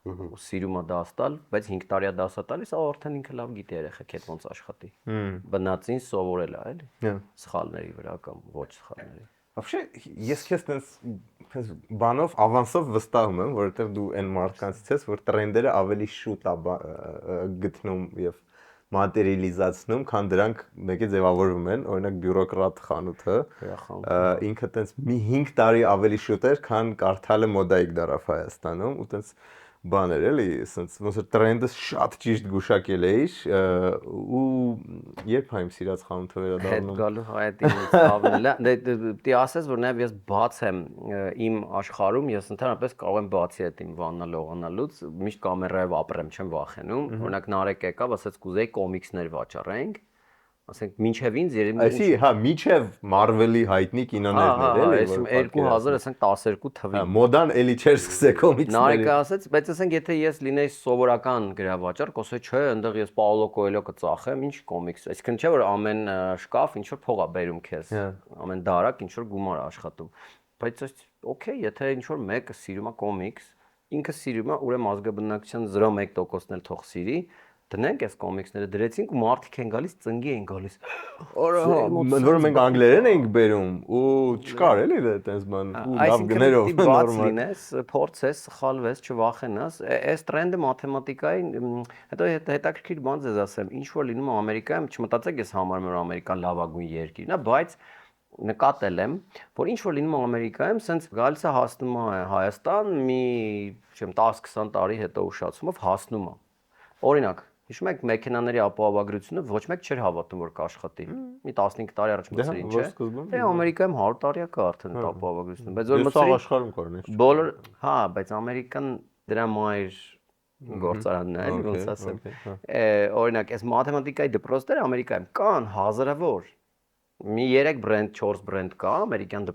Speaker 2: ու սիրում է դաս տալ, բայց 5 տարիա դաս է տալիս, արդեն ինքը լավ գիտի երեխեք հետ ոնց աշխատի։ Բնածին սովորել է, էլի։ Սխալների վրա կամ ոչ սխալների։
Speaker 1: Вообще, ես քեզ տես բանով ավանսով վստահում եմ, որովհետև դու այն մարդկանցից ես, որ տրենդերը ավելի շուտ է գտնում եւ մատերիալիզացնում, քան դրանք մեկի ձևավորվում են, օրինակ բյուրոկրատ խանութը, ինքը տենց մի 5 տարի ավելի շուտ էր, քան կարդալը մոդայիկ դարավ Հայաստանում, ու տենց բաներ էլի, ասենց ոնց որ տրենդը շատ ճիշտ գուշակել էիր, ու երբ հայ իմ սիրած խանութը վերադառնում։
Speaker 2: Հետ գալու հայտինից հավելել է։ Դե պիտի ասես, որ նաև ես բաց եմ իմ աշխարհում, ես ընդհանրապես կարող եմ բացի այդ իմ վաննա լողանալուց, միշտ կամերայով ապրեմ, չեմ վախենում։ Օրինակ Նարեկ եկավ, ասեց կուզեի կոմիքսներ վաճառենք, ասենք մինչև ինձ երևի
Speaker 1: Այսի, հա, միջև Marvel-ի հայտնի կինոներն էր, էլի,
Speaker 2: որ 2000, ասենք 12 թվին։
Speaker 1: Հա, մոդան էլի չէր սկսե կոմիքսների։
Speaker 2: Նարեկը ասեց, բայց ասենք եթե ես լինեի սովորական գրավաճառ, կոսեի, չէ, այնտեղ ես Պաուլո Կոելյո կծախեմ, ինչ կոմիքս։ Այսինքն չէ որ ամեն շկաֆ ինչ որ փող է բերում քեզ, ամեն դարակ ինչ որ գումար է աշխատում։ Բայց օքեյ, եթե ինչ որ մեկը սիրում է կոմիքս, ինքը սիրում է, ուրեմն ազգաբնակչության 0.1%-ն էլ թող սիրի, դնենք այս կոմիքսները դրեցինք ու մարդիկ են գալիս, ծնգի են գալիս։
Speaker 1: Որ մենք անգլերեն էինք բերում ու չկար էլի դա այդպես բան ու լավ գներով
Speaker 2: նորմալ լինես, փորձես, սխալվես, չվախենաս։ Այս տրենդը մաթեմատիկայի, հետո հետաքրքիր բան ձեզ ասեմ, ինչ որ լինում է Ամերիկայում, չմտածեք ես համարում եմ Ամերիկան լավագույն երկիրն է, բայց նկատել եմ, որ ինչ որ լինում է Ամերիկայում, սենց գալիս է հասնում է Հայաստան, մի, չեմ 10-20 տարի հետո ուշացումով հասնում է։ Օրինակ, հիշում եք մեքենաների ապահովագրությունը ոչ մեկ չէր հավատում որ կաշխատի։ Մի 15 տարի առաջ մտցրի ինչ է։ Դե Ամերիկայում 100 տարի կա արդեն ապահովագրությունը, բայց որ մտցրի
Speaker 1: աշխարհում կար ինչ։
Speaker 2: Բոլոր, հա, բայց Ամերիկան դրա մայր գործարանն է, ոնց ասեմ։ Օրինակ, այս մաթեմատիկայի դպրոցները Ամերիկայում կան հազարավոր։ Մի 3 բրենդ, 4 բրենդ կա, ամերիկյան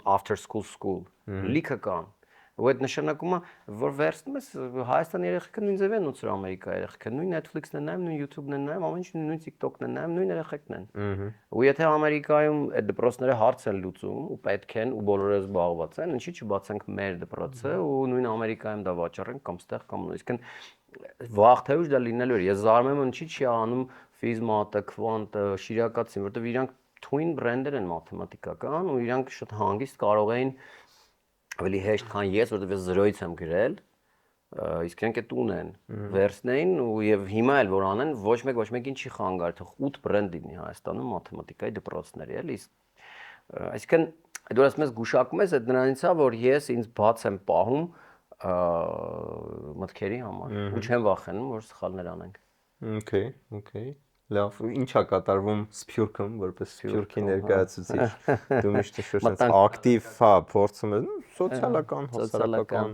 Speaker 2: after school, լիքը կան։ Ու այդ նշանակում է, որ վերցնում ես Հայաստանի երեխեքը նույն ձև են ուծր Ամերիկա երեխեքը, նույն Netflix-ն են նայում, նույն YouTube-ն են նայում, ամեն ինչ նույն TikTok-ն են նայում, նույն երեխեքն են։ Ու եթե Ամերիկայում այդ դպրոցները հարց են լուծում ու պետք են ու բոլորը զբաղված են, ինչի՞ չբացենք մեր դպրոցը ու նույն Ամերիկայում դա վաճառենք կամ ստեղ կամ նույնիսկ վաղ թե ուշ դա լինելու է։ Ես զարմանում եմ ինչի՞ չի անում ֆիզմատը, քվանտը, շիրակացին, որովհետև իրանք twin brand-եր են մաթեմատիկական ու իրանք շատ հանգիստ կարող էին ավելի հեշտ քան ես, որովհետև ես 0-ից եմ գրել, իսկ իրենք այդ ունեն, վերցնեին ու եւ հիմա էլ որ անեն, ոչ մեկին չի խանգարի, թող 8 բրենդ լինի Հայաստանում մաթեմատիկայի դպրոցների, էլի։ Այսինքն դու ասում ես գուշակում ես, այդ նրանից է, որ ես ինձ բաց եմ պահում մտքերի համար ու չեմ վախենում, որ սխալներ անենք։
Speaker 1: Okay. Լավ, ի՞նչ է կատարվում Սփյուռքում, որպես Սփյուռքի ներկայացուցիչ։ Դու միշտ շուտ ակտիվ, հա, փորձում ես սոցիալական, հասարակական,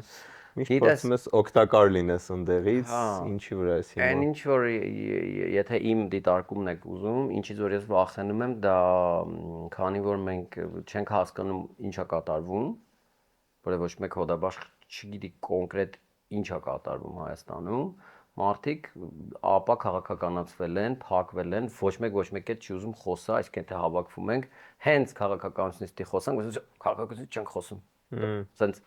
Speaker 1: միշտ փորձում ես օգտակար լինես ընդեղից, ինչի վրա ես հիմա։
Speaker 2: Այն ինչ որ եթե իմ դիտարկումն եք ուզում, ինչից որ ես վախենում եմ, դա քանի որ մենք չենք հասկանում ինչ է կատարվում, որը ոչ մեկ հոդաբաշխ չգիտի կոնկրետ ինչ է կատարվում Հայաստանում, մարդիկ ապա քաղաքականացվել են, փակվել են, ոչ մեկ էլ չի ուզում խոսա, այսինքն թե հավաքվում ենք, հենց քաղաքականությունից դի խոսանք, բայց քաղաքականությունից չենք խոսում։ Սենց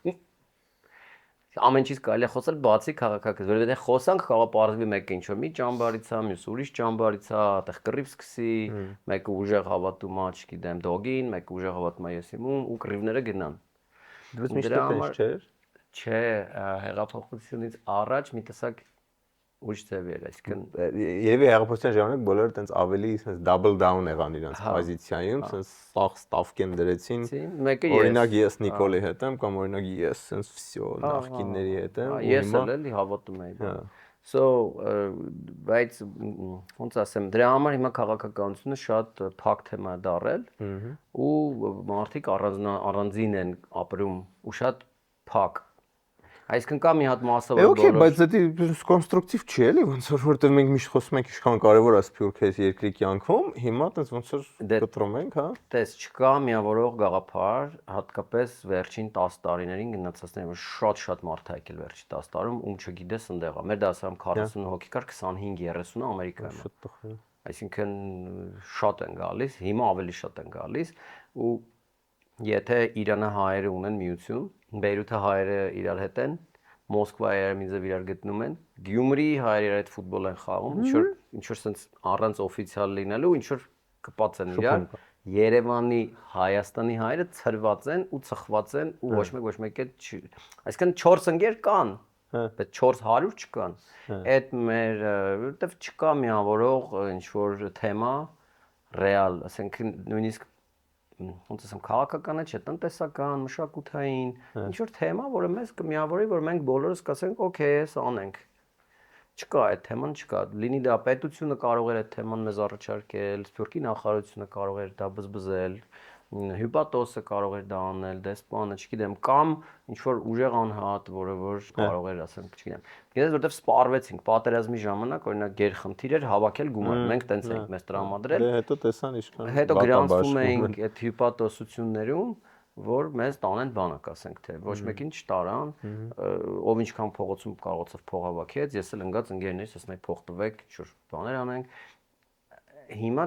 Speaker 2: ամեն ինչից կարելի է խոսել բացի քաղաքականությունից, որովհետեւ խոսանք կարող պարզվի մեկը ինչ որ մի ճամբարից է, մյուսը ուրիշ ճամբարից է, այդտեղ կռիվ սկսի, մեկը ուժեղ հավատում է, չգիտեմ, դոգին, մեկը ուժեղ հավատում է եսիմուն ու կռիվները գնան։
Speaker 1: Դուք միշտ այդպես չէր։
Speaker 2: Չէ, հեղափոխությունից առաջ մի տեսակ ուրիշ ձև էր, այսինքն
Speaker 1: Երևի հեղափոխության ժամանակ բոլորը տենց ավելի sense double down եղան իրենց պոզիցիայում, sense սաղ ստավկեն դրեցին։ Օրինակ ես Նիկոլի հետ եմ կամ օրինակ ես sense всё նախկինների հետ եմ ու
Speaker 2: ես էլի հավատում եի։ So բայց ոնց ասեմ, դրա համար հիմա քաղաքականությունը շատ փակ թեմա է դարել ու մարդիկ առանձին են ապրում ու շատ փակ։ Այսինքն կա մի հատ մասը որ
Speaker 1: Okay, բայց դա կոնստրուկտիվ չի էլի, ոնց որ մենք միշտ խոսում ենք ինչքան կարևոր է սփյուռք այս երկրի կյանքում, հիմա տես ոնց որ կտրում ենք, հա։
Speaker 2: Տես չկա միավորող գաղափար, հատկապես վերջին 10 տարիներին գնացածները շատ մարդ է եկել վերջին 10 տարում, ում չգիտես ընդեղ է։ Մեր դասարանում 40 հոգի կար, 25-30-ը Ամերիկայում։
Speaker 1: Շատ տխուր։
Speaker 2: Այսինքն շատ են գալիս, հիմա ավելի շատ են գալիս ու եթե Իրանը հայերը ունեն միություն, Բեյրութը հայերը իրար հետ են, Մոսկվայի Երևանիձև իրար գտնում են, Գյումրի հայերը իրար հետ ֆուտբոլ են խաղում, ինչ որ sense առանց օֆիցիալ լինելու, ինչ որ կպած են իրար։ Երևանի, Հայաստանի հայերը ծրված են ու ծխված են ու ոչ մեկ էլ չի։ Այսինքն 4 ընկեր կան, բայց 400 չկան։ Այդ մեր, որտեվ չկա միավորող ինչ որ թեմա ռեալ, ասենք նույնիսկ ոնց ասեմ քաղաքականը չէ, տնտեսական, մշակութային, ինչ որ թեմա, որը մեզ կմիավորի, որ մենք բոլորս կասենք, օքեյ, էս անենք։ Չկա այդ թեման, չկա։ Լինի դա պետությունը կարող էր այդ թեման մեզ առաջարկել, Սփյուռքի նախարարությունը կարող էր դա բզբզել, հյուպատոսը կարող էր դա անել, դեսպանը, չգիտեմ, կամ ինչ որ ուժեղ անհատ, որը որ կարող էր, ասեմ, չգիտեմ։ Գիտես, որտեվ սպառվեցինք պատերազմի ժամանակ, օրինակ գերխնդիր էր հավաքել գումար։ Մենք տենց էինք մեզ տրամադրել։
Speaker 1: Դե հետո տեսան ինչքան։
Speaker 2: Հետո գրանցվում էինք այդ հյուպատոսություններում, որ մեզ տանեն բանակ, ասենք թե ոչ մեկին չտարան, ով ինչքան փողոցում կարողացավ փող հավաքեց, ես էլ ընկած ընկերներիս ասում եի փող տվեք, ինչ որ բաներ անենք։ Հիմա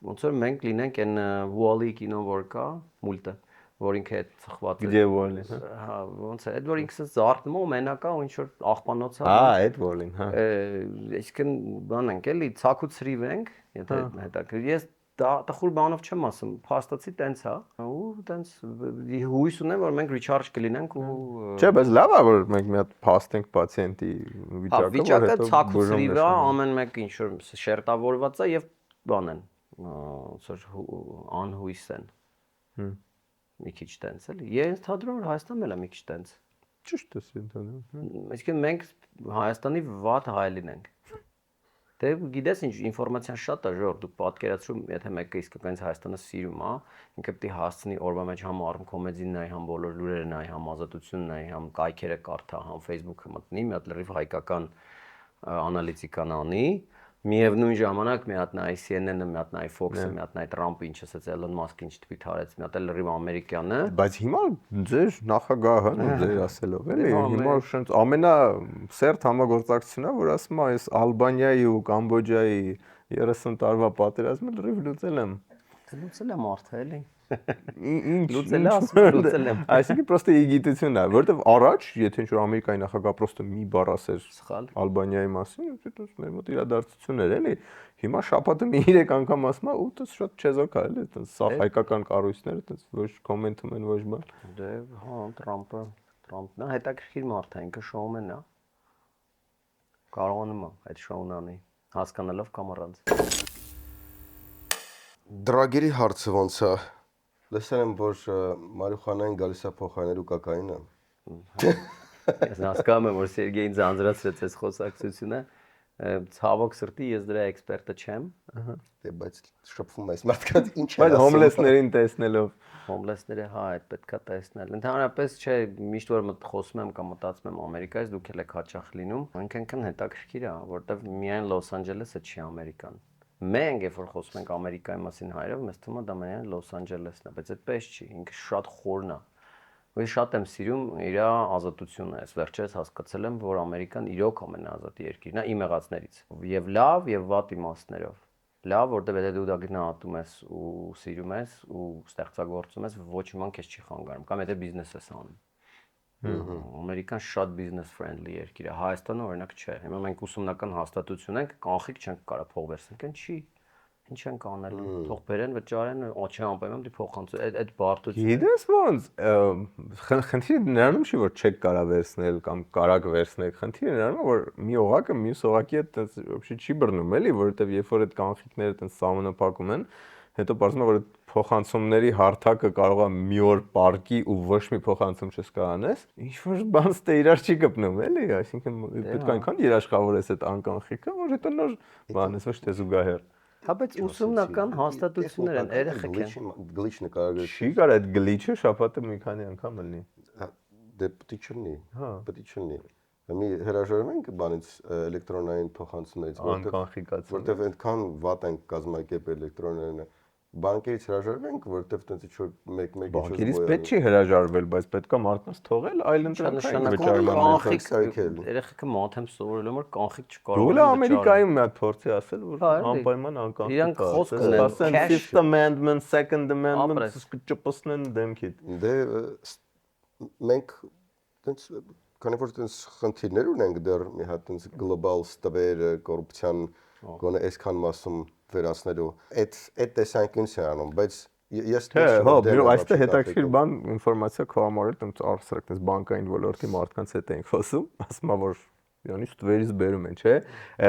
Speaker 2: ոնց որ մենք լինենք այն Wall-E կինոն որ կա, մուլտը, որ ինքը այդ ծխված է։
Speaker 1: Где Wall-E,
Speaker 2: հա, ոնց է, այդ որ ինքս զարթնում ու մենակ է ու ինչ որ աղբանոց է։
Speaker 1: այդ Wall-E-ն, հա։
Speaker 2: Այսինքն բան ենք էլի, ցակուցրիվ ենք, եթե հետաքրքիր։ Ես տխուր բանով չեմ ասում, փաստացի տենց է, ու տենց հույս ունեմ, որ մենք recharge կլինենք ու
Speaker 1: Չէ, բայց լավ է որ մենք մի հատ փաստենք պացիենտի
Speaker 2: վիճակը ցակուցրիվ է, ամեն մեկը ինչ որ շերտավորված է եւ բան են, ոնց որ անհույս են։ Մի քիչ տենց էլի։ Ես թադրում որ Հայաստանում էլ է մի քիչ տենց։
Speaker 1: Ճիշտ է ընդհանրապես։
Speaker 2: Այսինքն մենք Հայաստանի վատ հայելին ենք։ Դե գիտես ինչ ինֆորմացիան շատ է ժողովուրդ, դու պատկերացրու, եթե մեկը իսկականից Հայաստանը սիրում է, ինքը պետք է հասցնի օրվա մեջ համ առում կոմեդին նայ, համ բոլոր լուրերը նայ, համ ազատությունն նայ, համ կայքերը կարդա, համ Facebook-ը մտնի, մի հատ լրիվ հայկական անալիտիկան անի, միևնույն ժամանակ մի հատ նայ CNN-ը, մի հատ նայ Fox-ը, մի հատ նայ Trump-ը, ինչ ասաց Elon Musk-ը, ինչ tweet արեց, մի հատ էլ լրիվ ամերիկյանը։
Speaker 1: Բայց հիմա ձեր նախագահը, ձեր ասելով էլի, հիմա շենց ամենասերտ համագործակցությունն է, որ ասում է, այս Ալբանիայի ու Կամբոջայի 30 տարվա պատերազմը լրիվ լուծել եմ։
Speaker 2: Լուծել եմ արդեն էլի։
Speaker 1: Ինչ
Speaker 2: լուծել եմ։
Speaker 1: Այսինքն պրոստը իգիտություն է, որովհետև առաջ, եթե ինչ-որ Ամերիկայի նախագահ պրոստը մի բառ ասեր Ալբանիայի մասին, դա մեր մոտ իրադարձություն էր, էլի։ Հիմա շաբաթը մի 3 անգամ ասում է, ու դա շատ չեզոք է, էլի, դա սա հայկական կառույցները, դա ոչ կոմենտում են, ոչ բան։
Speaker 2: Դե, հա, Տրամպն է հետաքրքիր մարդ է, ինքը շոումեն է։ Կարողանում է այդ շոուն անի, հասկանալով կամ առանց։
Speaker 3: Դրագերի հարցը ոնց է։ Լսել եմ, որ մարիխուանային գալիս է փոխարինելու կոկաինը։
Speaker 2: Ես հասկանում եմ, որ Սերգեյին ձանձրացրեց այս խոսակցությունը։ Ցավոք սրտի ես դրա էքսպերտը չեմ։
Speaker 3: Դե բայց շփվում է այս մարդկանց ինչ է։
Speaker 1: Բայց հոմլեսներին տեսնելով
Speaker 2: հոմլեսները հա այդ պետքա տեսնել։ Ընդհանրապես չէ, միշտ որ խոսում եմ կամ մտածում եմ Ամերիկայից, դուք եք հաճախ լինում, այնքան հետաքրքիր է, որտեվ միայն Լոս Անջելեսը չի Ամերիկան։ Մենք երբ որ խոսում ենք Ամերիկայի մասին հայերով, մեզ թվում է դա միայն Լոս Անջելեսն է, բայց այդպես չի, ինքը շատ խորն է։ Ու շատ եմ սիրում իր ազատությունը, այս վերջերս հասկացել եմ, որ Ամերիկան իրոք ամենաազատ երկիրն է իմ եղածներից։ Եվ լավ, եւ վատ իմաստներով։ Լավ, որտեղ եթե դու դա գնահատում ես ու սիրում ես ու ստեղծագործում ես, ոչ ոք քեզ չի խանգարում, կամ եթե բիզնես ես անում։ Ամերիկան շատ business friendly երկիր է, Հայաստանը օրինակ չէ։ Հիմա մենք ուսումնական հաստատություն ենք, կանխիկ չենք կարող փող վերցնել, չի։ Ինչ ենք անել, թող բերեն, վճարեն, օ չէ անպայման դի փոխանցու, այդ բարդությունը։
Speaker 1: Գիտես ոնց, խնդիրը նրանում չի, որ չեք կարա վերցնել կամ կարակ վերցնել, խնդիրը նրանում որ մի օղակը մյուս օղակի հետ այդպես ոբշե չի բռնում էլի, որովհետև երբ որ այդ կանխիկները այդպես սահմանափակում են, հետո պարզվում է որ փոխանցումների հարթակը կարող է մի օր պարկի ու ոչ մի փոխանցում չես կանես, ինչ որ բան ստե իրար չի գտնում էլի, այսինքն պետք է այնքան երաշխավորես այդ անկանխիկը, որ հետո նոր բան ես ոչ թե զուգահեռ։
Speaker 2: Հա բայց ուսումնական հաստատություններ են, երեխեք են։
Speaker 3: Glitch նկարագրել։
Speaker 1: Չի կարող այդ գլիչը շաբաթը մի քանի անգամ լինի։
Speaker 3: Դե պետք չլինի։
Speaker 1: Հա։
Speaker 3: Պետք չլինի։ Մի հրաժարվում ենք բանից էլեկտրոնային փոխանցումներից,
Speaker 1: Անկանխիկացում։
Speaker 3: որտեղ այնքան վատ են կազմակերպել էլեկտրոնային բանկերից հրաժարվենք, որտեղ տենց ինչ-որ մեկ-մեկ ինչ-որ
Speaker 1: Բանկերից պետք չի հրաժարվել, բայց պետքա մարդկանց թողել այլ ընտրական վճարման։
Speaker 2: Երեխեքը մոթեմ սովորել որ կանխիկ չկարող
Speaker 1: Դու լա Ամերիկայում մի հատ փորձի ասել, որ անպայման անկանխիկ։
Speaker 2: Իրանք խոսք ունեն,
Speaker 1: ասեն Fifth Amendment, Second Amendment, կճպսնեն դեմքիդ։
Speaker 3: Դե մենք տենց քանի որ տենց խնդիրներ ունենք դեռ մի հատ տենց գլոբալ ստվեր կոռուպցիան գոնե այսքան մասում վերացնելու այդ տեսանկյունից է անում, բայց ես
Speaker 1: հա, այստեղ հետաքրքիր բան ինֆորմացիա քո համար էլ տենց արսրակ տենց բանկային ոլորտի մարդկանց հետ ենք խոսում, ասում որ Յոնից ստվերից բերում են, չէ՞։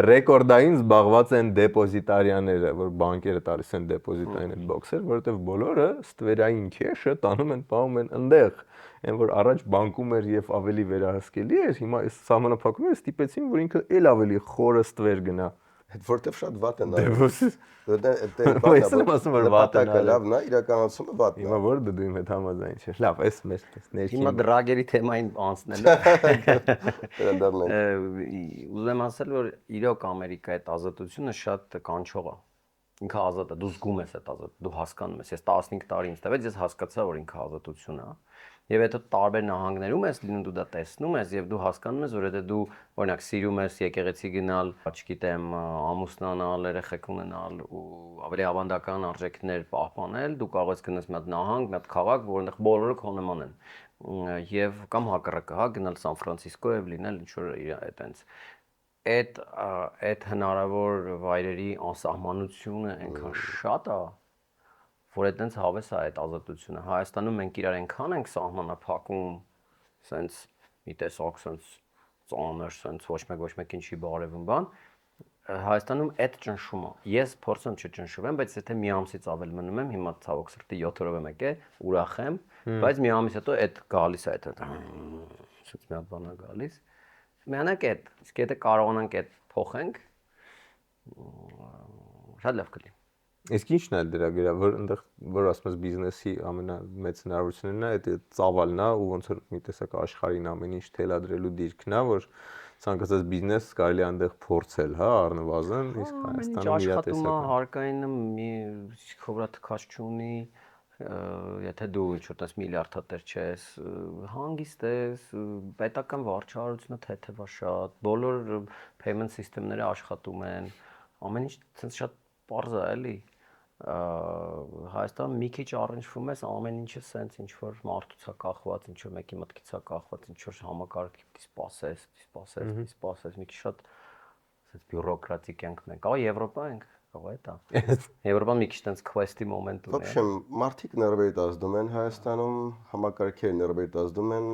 Speaker 1: Ռեկորդային զբաղված են դեպոզիտարիաները, որ բանկերը տալիս են դեպոզիտային այդ բոքսեր, որովհետև բոլորը ստվերային քեշը տանում են, պահում են այնտեղ։ Այն որ առաջ բանկում էր եւ ավելի վերահսկելի էր, հիմա այս սահմանափակումները ստիպեցին, որ ինքը էլ ավելի խորը ստվեր գնա։
Speaker 3: Այդ որտեվ շատ վատ են
Speaker 1: արել։
Speaker 3: Լավն է, իրականացումը վատն է։
Speaker 1: Հիմա որ դու իմ հետ համաձայն չես։ Լավ, այս մեր ներքին։
Speaker 2: Հիմա դրագերի թեմային անցնել է։ Ուզում ասել որ իրոք Ամերիկայի այդ ազատությունը շատ կանչող է։ Ինքը ազատ է, դու զգում ես այդ ազատ, դու հասկանում ես։ Ես 15 տարի ինձ տևեց, ես հասկացա որ ինքը ազատություն է։ Եվ եթե տարբեր նահանգներում ես լինում դու դա տեսնում ես եւ դու հասկանում ես որ եթե դու օրինակ սիրում ես եկեղեցի գնալ, չգիտեմ, ամուսնանալ, երեխեք ունենալ ու ավելի ավանդական արժեքներ պահպանել, դու կարող ես գնաս մի հատ նահանգ, մի հատ քաղաք, որտեղ բոլորը քո նման են։ Եվ կամ հակառակը, հա, գնալ Սան Ֆրանցիսկո եւ լինել ինչ որ այտենց այդ հնարավոր վայրերի անսահմանությունը այնքան շատ է, որ այտենց հավես է այդ ազատությունը։ Հայաստանում մենք իրար այնքան ենք սահմանափակում, սենց մի տեսակ սենց ծանր, սենց ոչ մեկին չի բարևում բան։ Հայաստանում այդ ճնշումը, ես փորձում չճնշվեմ, բայց եթե մի ամսից ավել մնում եմ, հիմա ցավոք սրտի 7 օրով եմ եկել, ուրախ եմ, բայց մի ամիս հետո այդ գալիս է այդ սենց մի հատ բան է գալիս։ Միանակ այդ, իսկ եթե կարողանանք այդ փոխենք, շատ լավ կլինի։
Speaker 1: Իսկ ինչն է դրա գրա, որ այնտեղ որ ասում ես բիզնեսի ամենամեծ հնարավորությունն է, այդ ծավալն է ու ոնց որ մի տեսակ աշխարհին ամեն ինչ թելադրելու դիրքն է, որ ցանկացած բիզնես կարելի է այնտեղ փորձել, հա, առնվազն, իսկ Հայաստանում իրա տեսակ
Speaker 2: հարկայինը մի քովրա թքած չունի, եթե դու ինչ-որ տես միլիարդատեր չես, հանգիստ ես, պետական վարչարությունը թեթև է շատ, բոլոր payment system-ները աշխատում են, ամեն ինչ ցենց շատ պարզ է, էլի։ Հայաստանում մի քիչ առնչվում ես, ամեն ինչը սենց ինչ որ մարդուց է կախված, ինչ որ մեկի մտքից է կախված, ինչ որ համակարգի պիտի սպասես, մի քիչ շատ սենց բյուրոկրատիկ ենք մենք, ահա Եվրոպա ենք, ահա դա։ Եվրոպան մի քիչ տենց quest-ի մոմենտ ունի։
Speaker 3: Ոբշեմ, մարդիկ նորբերտ ազդում են Հայաստանում, համակարգերը նորբերտ ազդում են,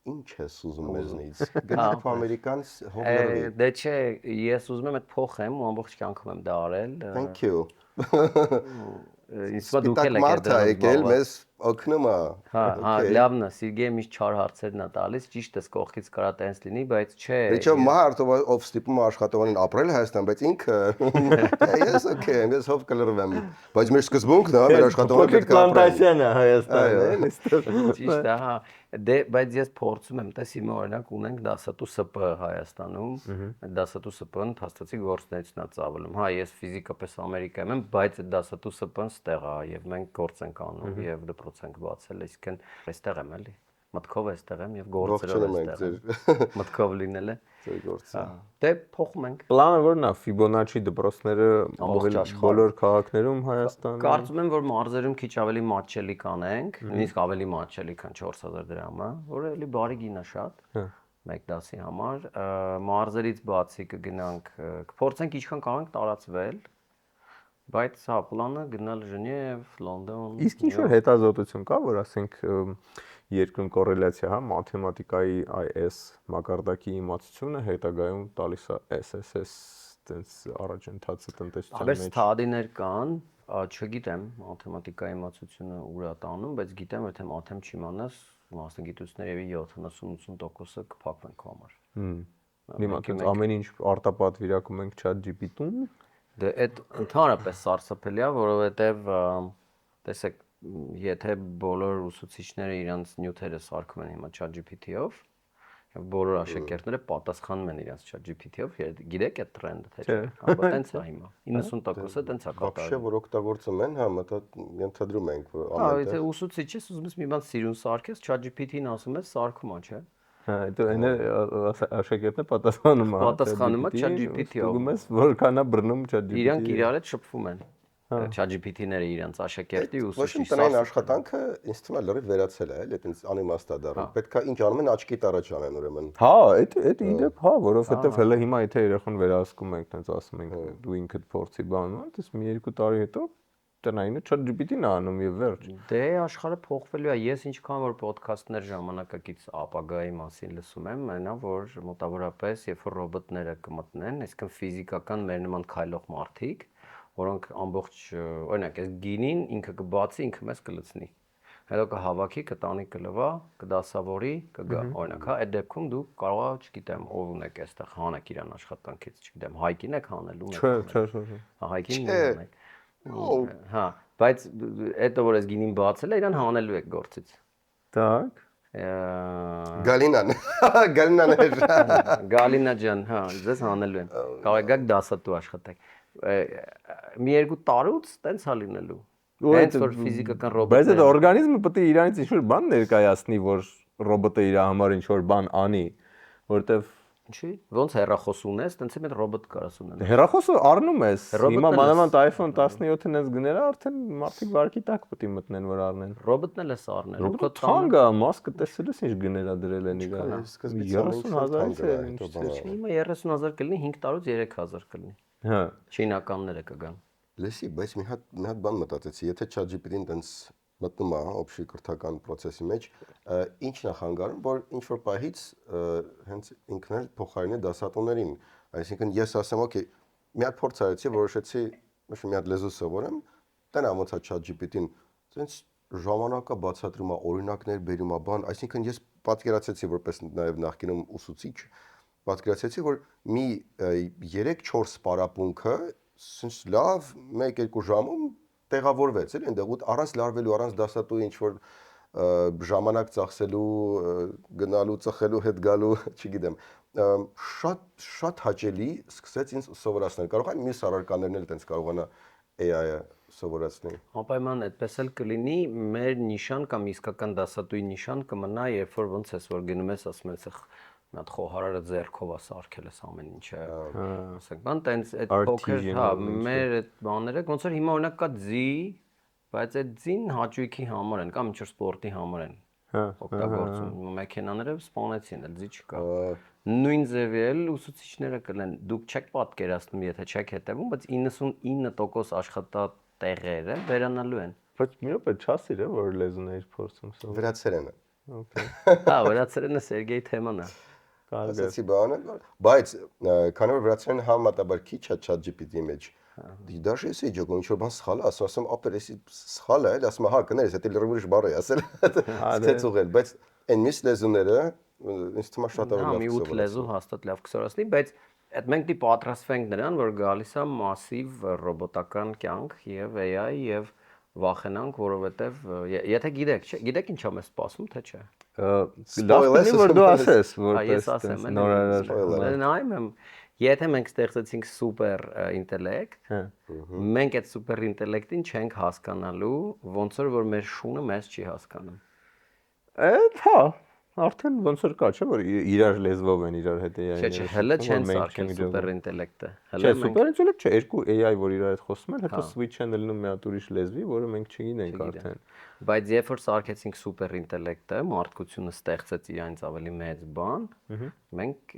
Speaker 3: ինչ ես ուզում մեզնից։ Գնաք ամերիկան հողներվի։
Speaker 2: Դե չէ, ես ուզում եմ այդ փոխեմ ու ամբողջ կյանքում եմ դա արել։
Speaker 3: Thank you։
Speaker 2: Իսկ դուք եք
Speaker 3: եկել, մեզ օգնում է։
Speaker 2: Հա, լավն է, Սերգեյը միշտ չար հարցերն է տալիս, ճիշտ է, կողքից կարա տենց լինի, բայց չէ։
Speaker 3: Դե մարդ ով ստիպում է աշխատողին ապրել Հայաստան, բայց ինքը ես օքեյ եմ, ես հով կլրվեմ։ Բայց մեր սկզբունքն է, մեր աշխատողը պետք է ապրել։
Speaker 1: Պլանտացիան է Հայաստանը, էլի։
Speaker 2: Ճիշտ է, հա։ Դե բայց ես փորձում եմ, տես հիմա օրինակ ունենք դասատու ՍՊ Հայաստանում, այդ դասատու ՍՊ-ն փաստացի գործունեությունն է ծավալում։ Հա, ես ֆիզիկապես Ամերիկայում եմ, բայց այդ դասատու ՍՊ-ն ստեղ է եւ մենք գործ ենք անում եւ դպրոց ենք բացել, այսինքն այստեղ եմ էլի։ Մտքով այստեղ եմ եւ գործերով այստեղ։ Մտքով լինել է։
Speaker 3: Ձեր գործը։
Speaker 2: Դե փոխում ենք։
Speaker 1: Պլանը որն է Ֆիբոնաչի դպրոցները բոլոր քաղաքներում Հայաստանում։
Speaker 2: Կարծում եմ, որ մարզերում քիչ ավելի մատչելի կանենք, նույնիսկ ավելի մատչելի, քան 4000 դրամը, որը էլի բարի գին է շատ։ Մեկ դասի համար մարզերից բացի կգնանք, կփորձենք ինչքան կարող ենք տարածվել, բայց հա պլանը գնալ Ժնև, Լոնդոն։
Speaker 1: Իսկ ինչ որ հետազոտություն կա, որ ասենք երկրում կոռելյացիա, հա, մաթեմատիկայի IS մակարդակի իմացությունը հետագայում տալիս է SSS տենց առաջընթացը տնտեսության
Speaker 2: մեջ։ Ստադիներ կան, չգիտեմ մաթեմատիկայի իմացությունը ուր է տանում, բայց գիտեմ, որ թե մաթեմ չիմանաս, մասնագիտությունների 70-80%-ը կփակվեն քո համար։
Speaker 1: Դիմա տենց ամեն ինչ արտապատվիրակում ենք ChatGPT-ում։
Speaker 2: Դե այդ ընդհանրապես սարսափելի է, որովհետև տեսեք եթե բոլոր ուսուցիչները իրենց նյութերը սարքում են հիմա ChatGPT-ով, եւ բոլոր աշակերտները պատասխանում են իրենց ChatGPT-ով, գիտեք այդ տրենդը թե չէ։ Ապա տենց է հիմա։ 90%-ը տենց է կատարվում։
Speaker 3: Вообще որ օգտագործում են, հա, մտա ենթադրում ենք, որ
Speaker 2: ամեն տեղ։ Հա, եթե ուսուցիչ ես, ուզում ես մի բան սիրուն սարքես, ChatGPT-ին ասում ես սարքում է, չէ։
Speaker 1: Հա, դա այնը աշակերտը պատասխանում է։
Speaker 2: Պատասխանում է ChatGPT-ով։
Speaker 1: Ուզում ես որքանա բռնում ChatGPT-ը։
Speaker 2: Իրանք իրար հետ շփվում են։ ChatGPT-ները իրենց աշակերտի ուսուցիչ
Speaker 3: տնային աշխատանքը ինձ թվում է լրիվ վերացել է, էլի, այտենց անիմաստ է դառնում։ Պետքա ինչ անում են աչքի տարած անեն ուրեմն։
Speaker 1: Հա, այդ իդեպ, հա, որովհետև հələ հիմա եթե երախոն վերահսկում ենք, տենց ասում ենք դու ինքդ փորձի բանում, դες մի 2 տարի հետո տնայինը ChatGPT-ն է անում եւ վերջ։
Speaker 2: Դե աշխարհը փոխվելու է, ես ինչքան որ ոդքասթներ ժամանակակից ապագայի մասին լսում եմ, այնա որ մոտավորապես երբ որ ռոբոտները կմտնեն, այսինքն ֆիզիկական մեր նման քայլող մարդիկ, որոնք ամբողջ օրինակ այս գինին ինքը կբացի, ինքը մեզ կլցնի։ Հետո կհավաքի, կտանի, կլվա, կդասավորի, կգա։ Օրինակ, հա, այդ դեպքում դու կարող ես, չգիտեմ, ով ունեք այստեղ հանեք իրան աշխատանքից, չգիտեմ, հայկին եք հանելու մեկ։
Speaker 1: Չէ։
Speaker 2: Հա, հայկին հանեք։ Հա, բայց հետո որ այս գինին բացել է, իրան հանելու եք գործից։
Speaker 1: Так։
Speaker 3: Գալինան։ Գալինան է։
Speaker 2: Գալինա ջան, հա, ձեզ հանելու են։ Կարող եք դասատու աշխատեք։ Մի 2 տարուց տենց է լինելու։ Հենց որ ֆիզիկական ռոբոտը։
Speaker 1: Բայց այդ օրգանիզմը պետք է իրանից ինչ-որ բան ներկայացնի, որ ռոբոտը իր համար ինչ-որ բան անի, որտեվ
Speaker 2: ինչի՞։ Ոնց հեռախոս ունես, տենց էլ ռոբոտ կարաս ունենալ։
Speaker 1: Հեռախոսը առնում ես։ Հիմա մանավանդ iPhone 17-ն ես գները արդեն մարդիկ վարկի տակ պետք է մտնեն, որ առնեն։
Speaker 2: Ռոբոտն էլ է առնել։
Speaker 1: Ռոբոտը թանկ է, մասկը տեսել ես ինչ գներա դրել են իրա։ 30,000-ից է ինչ չէ։
Speaker 2: Հիմա 30,000 կլինի, 5 տարուց 3,000 կլինի։
Speaker 1: Հա։
Speaker 2: Չինականները կգան։
Speaker 3: Լսի, բայց մի հատ բան մտածեցի, եթե ChatGPT-ն տենց մտնում է օբշի կրթական process-ի մեջ, ինչն է խանգարում, որ ինչ որ պահից հենց ինքն էլ փոխարինի դասատուներին, այսինքն ես ասեմ, օքեյ, մի հատ փորձ արեցի, որոշեցի, մի հատ լեզու սովորեմ, տենա ոնց է ChatGPT-ն, տենց ժամանակը բացատրում է, օրինակներ բերում է, բան, այսինքն ես պատկերացեցի որպես նաև նախկինում ուսուցիչ, պատկերացեցի, որ մի 3-4 պարապմունքը սենց լավ 1-2 ժամում տեղավորվեց, էլի այնտեղ ու առանց լարվելու, առանց դասատուի ինչ որ ժամանակ ծախսելու, գնալու, ծխելու, հետ գալու, չգիտեմ, շատ հաճելի սկսեց ինձ սովորացնել։ Կարող է մյուս առարկաներն էլ տենց կարողանա AI-ը սովորացնել։
Speaker 2: Անպայման այդպես էլ կլինի, մեր նիշան կամ իսկական դասատուի նիշան կմնա, երբ որ ոնց ես որ գնում ես, ասում ես մի հատ խոհարարը ձեռքով է սարքել ես ամեն ինչը, ասենք, բան տենց այդ փոքր, հա, մեր այդ բաները, ոնց որ հիմա օրինակ կա ձի, բայց այդ ձին հաճույքի համար են, կամ ինչ որ սպորտի համար են օգտագործում, մեքենաները սպանեցին, այդ ձի չկա։ Նույն ձևի էլ ուսուցիչները կլեն, դուք չեք պատկերացնում, եթե չեք հետևում, բայց 99% աշխատատեղերը վերանալու են։
Speaker 1: Բայց մի րոպե չասիր, որ լեզուներ փորձում սովորել։
Speaker 3: Վրացերենը։
Speaker 1: Okay։
Speaker 2: Հա, վրացերենը Սերգեյ թեման է։
Speaker 3: Ասացի բանը, բայց քանի որ վրացերենը համեմատաբար քիչ է ChatGPT-ի մեջ, դաշ էսի ջոգում ինչ որ բան սխալ է, ասում ապեր էսի սխալ է, էլ ասում հա կներես, դա լրիվ ուրիշ բառ է ասել, ստեց ուղել, բայց այն մյուս լեզուները ինձ թվում է շատ ավելի լավ
Speaker 2: կսովորեցնի։ Հա, մի 8 լեզու հաստատ լավ կսովորեցնի, բայց այդ մենք դի պատրաստվենք նրան, որ գալիս է մասիվ ռոբոտական կյանք եւ AI եւ վախենանք, որովհետև եթե գիտեք ինչա մեզ սպասում, թե չէ։
Speaker 1: Լավ կլինի որ դու ասես,
Speaker 2: Ես ասեմ, նայում եմ, եթե մենք ստեղծեցինք սուպեր ինտելեկտ, մենք այդ սուպեր ինտելեկտին չենք հասկանալու, ոնց որ մեր շունը մեզ չի հասկանում։
Speaker 1: Հա, արդեն ոնց որ կա, չէ՞ որ իրար լեզվով են իրար հետ AI-ները։
Speaker 2: Չէ, հələ չեն սարքել սուպեր ինտելեկտը։
Speaker 1: Չէ, սուպեր ինտելեկտ չէ, երկու AI, որ իրար հետ խոսում են, հետո switch են լինում մի հատ ուրիշ լեզվի, որը մենք չգիտենք արդեն։
Speaker 2: Բայց երբ որ սարքեցինք սուպեր ինտելեկտը, մարդկությունը ստեղծեց իրանց ավելի մեծ բան, մենք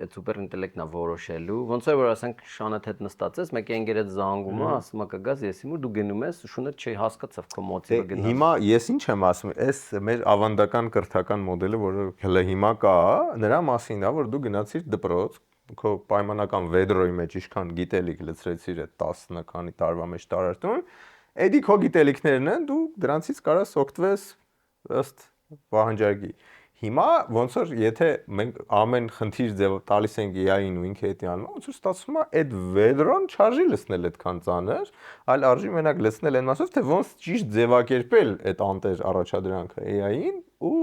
Speaker 2: այդ սուպեր ինտելեկտն է որոշելու, ոնց որ ասենք շանդ հետ նստածես, մեկի ընկերդ զանգում է, ասում է կգաս, ես իմուր դու գնում ես, շունը չի հասկացավ քո մոտիվը գնալ։
Speaker 1: Հիմա ես ինչ եմ ասում, այս մեր ավանդական կրթական մոդելը, որը հələ հիմա կա, նրա մասին է, որ դու գնացիր դպրոց, քո պայմանական վեդրոյի մեջ ինչքան գիտելիք լցրեցիր այդ 10 քանի տարվա մեջ տարածում, էդի քո գիտելիքներն են, դու դրանցից կարաս օգտվես ըստ պահանջարկի։ Հիմա ոնց որ եթե մենք ամեն խնդիր ձև տալիս ենք AI-ին ու ինքը էդի անում, ոնց որ ստացվում է այդ վեդրոն չարժի լցնել այդքան ծանր, այլ արժի մենակ լցնել այն մասով, թե ոնց ճիշտ ձևակերպել այդ անտեր առաջադրանքը AI-ին ու